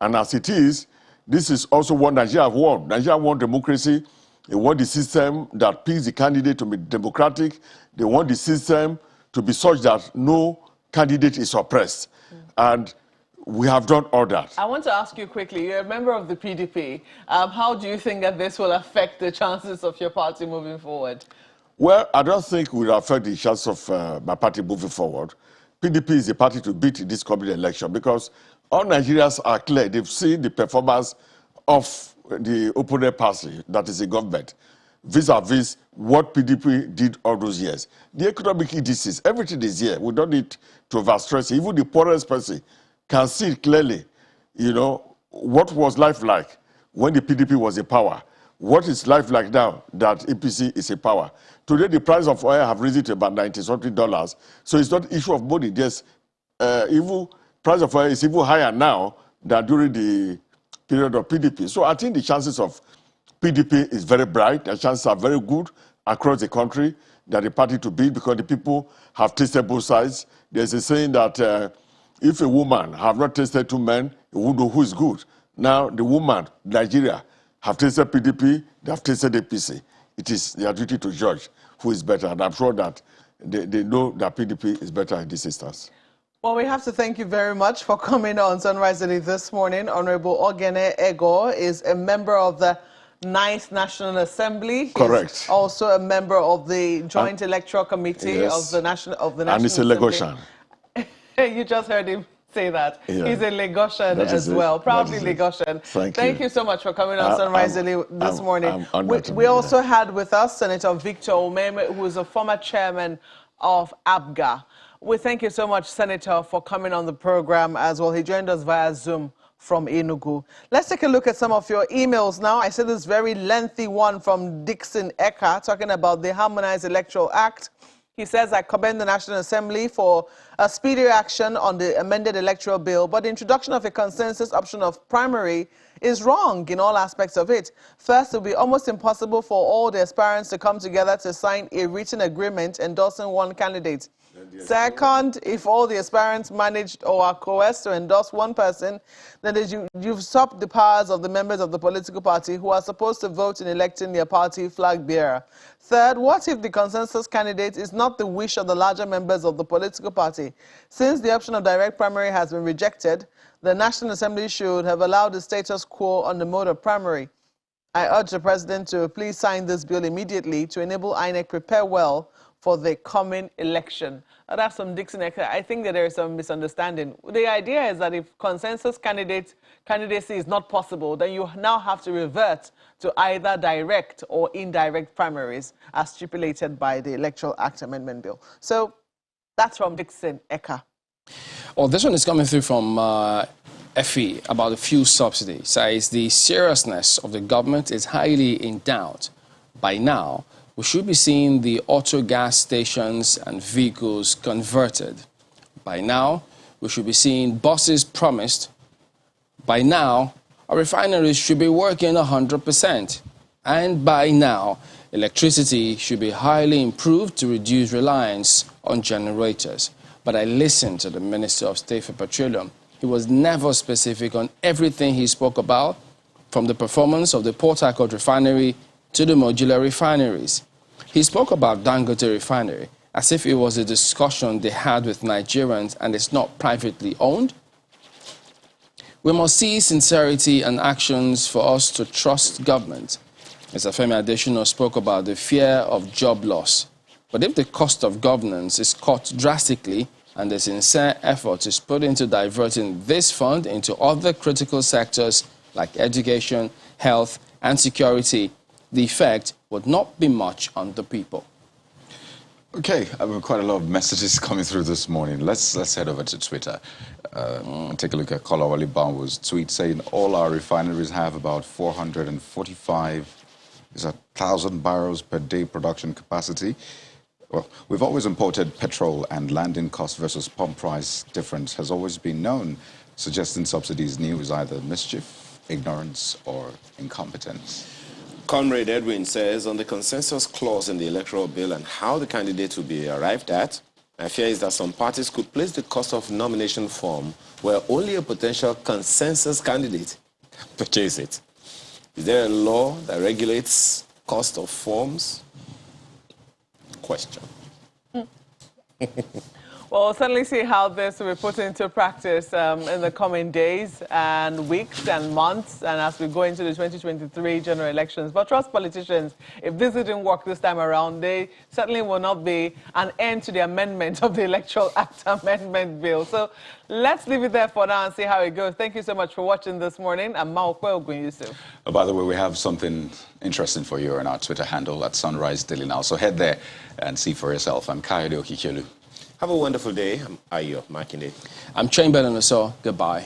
And as it is, this is also what Nigeria have won. Nigeria won democracy. They want the system that picks the candidate to be democratic. They want the system to be such that no candidate is oppressed. And we have done all that. I want to ask you quickly, you're a member of the PDP. How do you think that this will affect the chances of your party moving forward? Well, I don't think it will affect the chance of my party moving forward. PDP is a party to beat this coming election because all Nigerians are clear. They've seen the performance of the opponent party, that is the government, vis-a-vis what PDP did all those years. The economic indices, everything is here. We don't need to overstress. Even the poorest person can see clearly, what was life like when the PDP was in power. what is life like now that APC is a power? Today, the price of oil have risen to about $90-something. So it's not issue of money. There's price of oil is even higher now than during the period of PDP. So I think the chances of PDP is very bright. The chances are very good across the country that the party to beat because the people have tasted both sides. There's a saying that if a woman have not tasted two men, it won't know who is good. Now the woman, Nigeria, have tasted PDP, they have tasted APC. It is their duty to judge who is better. And I'm sure that they know that PDP is better in this instance. Well, we have to thank you very much for coming on Sunrise Daily this morning. Honorable Ogene Ego is a member of the 9th National Assembly. Correct. He's also a member of the Joint Electoral Committee of the National Assembly. And he's a Lagosian. You just heard him say that. Yeah. He's a Lagosian as well. Proudly Lagosian. Thank you so much for coming on Sunrise Daily this morning. We also had with us Senator Victor Omeme, who is a former chairman of ABGA. We thank you so much, Senator, for coming on the program as well. He joined us via Zoom from Enugu. Let's take a look at some of your emails now. I see this very lengthy one from Dixon Eka talking about the Harmonized Electoral Act. He says, I commend the National Assembly for a speedy action on the amended electoral bill, but the introduction of a consensus option of primary is wrong in all aspects of it. First, it will be almost impossible for all the aspirants to come together to sign a written agreement endorsing one candidate. Second, if all the aspirants managed or are coerced to endorse one person, then you've stopped the powers of the members of the political party who are supposed to vote in electing their party flag bearer. Third, what if the consensus candidate is not the wish of the larger members of the political party? Since the option of direct primary has been rejected, the National Assembly should have allowed the status quo on the mode of primary. I urge the President to please sign this bill immediately to enable INEC prepare well for the coming election. That's from Dixon. I think that there is some misunderstanding. The idea is that if consensus candidacy is not possible, then you now have to revert to either direct or indirect primaries as stipulated by the Electoral Act Amendment Bill. So that's from Dixon Eka. Well, this one is coming through from FE about the fuel subsidy. Says the seriousness of the government is highly in doubt. By now, we should be seeing the auto gas stations and vehicles converted. By now, we should be seeing buses promised. By now, our refineries should be working 100%. And by now, electricity should be highly improved to reduce reliance on generators. But I listened to the Minister of State for Petroleum. He was never specific on everything he spoke about, from the performance of the Port Harcourt refinery to the modular refineries. He spoke about Dangote refinery as if it was a discussion they had with Nigerians and it's not privately owned. We must see sincerity and actions for us to trust government. Mr. Femi Adesina spoke about the fear of job loss. But if the cost of governance is cut drastically and the sincere effort is put into diverting this fund into other critical sectors like education, health, and security, the effect would not be much on the people. Okay, I have quite a lot of messages coming through this morning. Let's head over to Twitter and take a look at Kolawale Bamwo's tweet saying all our refineries have about 445,000 barrels per day production capacity. Well, we've always imported petrol and landing cost versus pump price difference has always been known. Suggesting subsidies new is either mischief, ignorance, or incompetence. Comrade Edwin says, on the consensus clause in the electoral bill and how the candidates will be arrived at, my fear is that some parties could place the cost of nomination form where only a potential consensus candidate can purchase it. Is there a law that regulates cost of forms? Question. Well, we'll certainly see how this will be put into practice in the coming days and weeks and months and as we go into the 2023 general elections. But trust politicians, if this didn't work this time around, they certainly will not be an end to the amendment of the Electoral Act Amendment Bill. So let's leave it there for now and see how it goes. Thank you so much for watching this morning. I'm Maokwe Ogunyusu. By the way, we have something interesting for you on our Twitter handle at Sunrise Daily Now. So head there and see for yourself. I'm Kayode Okikelu. Have a wonderful day. I'm Ayo Makinde. I'm Chamberlain Oso. Goodbye.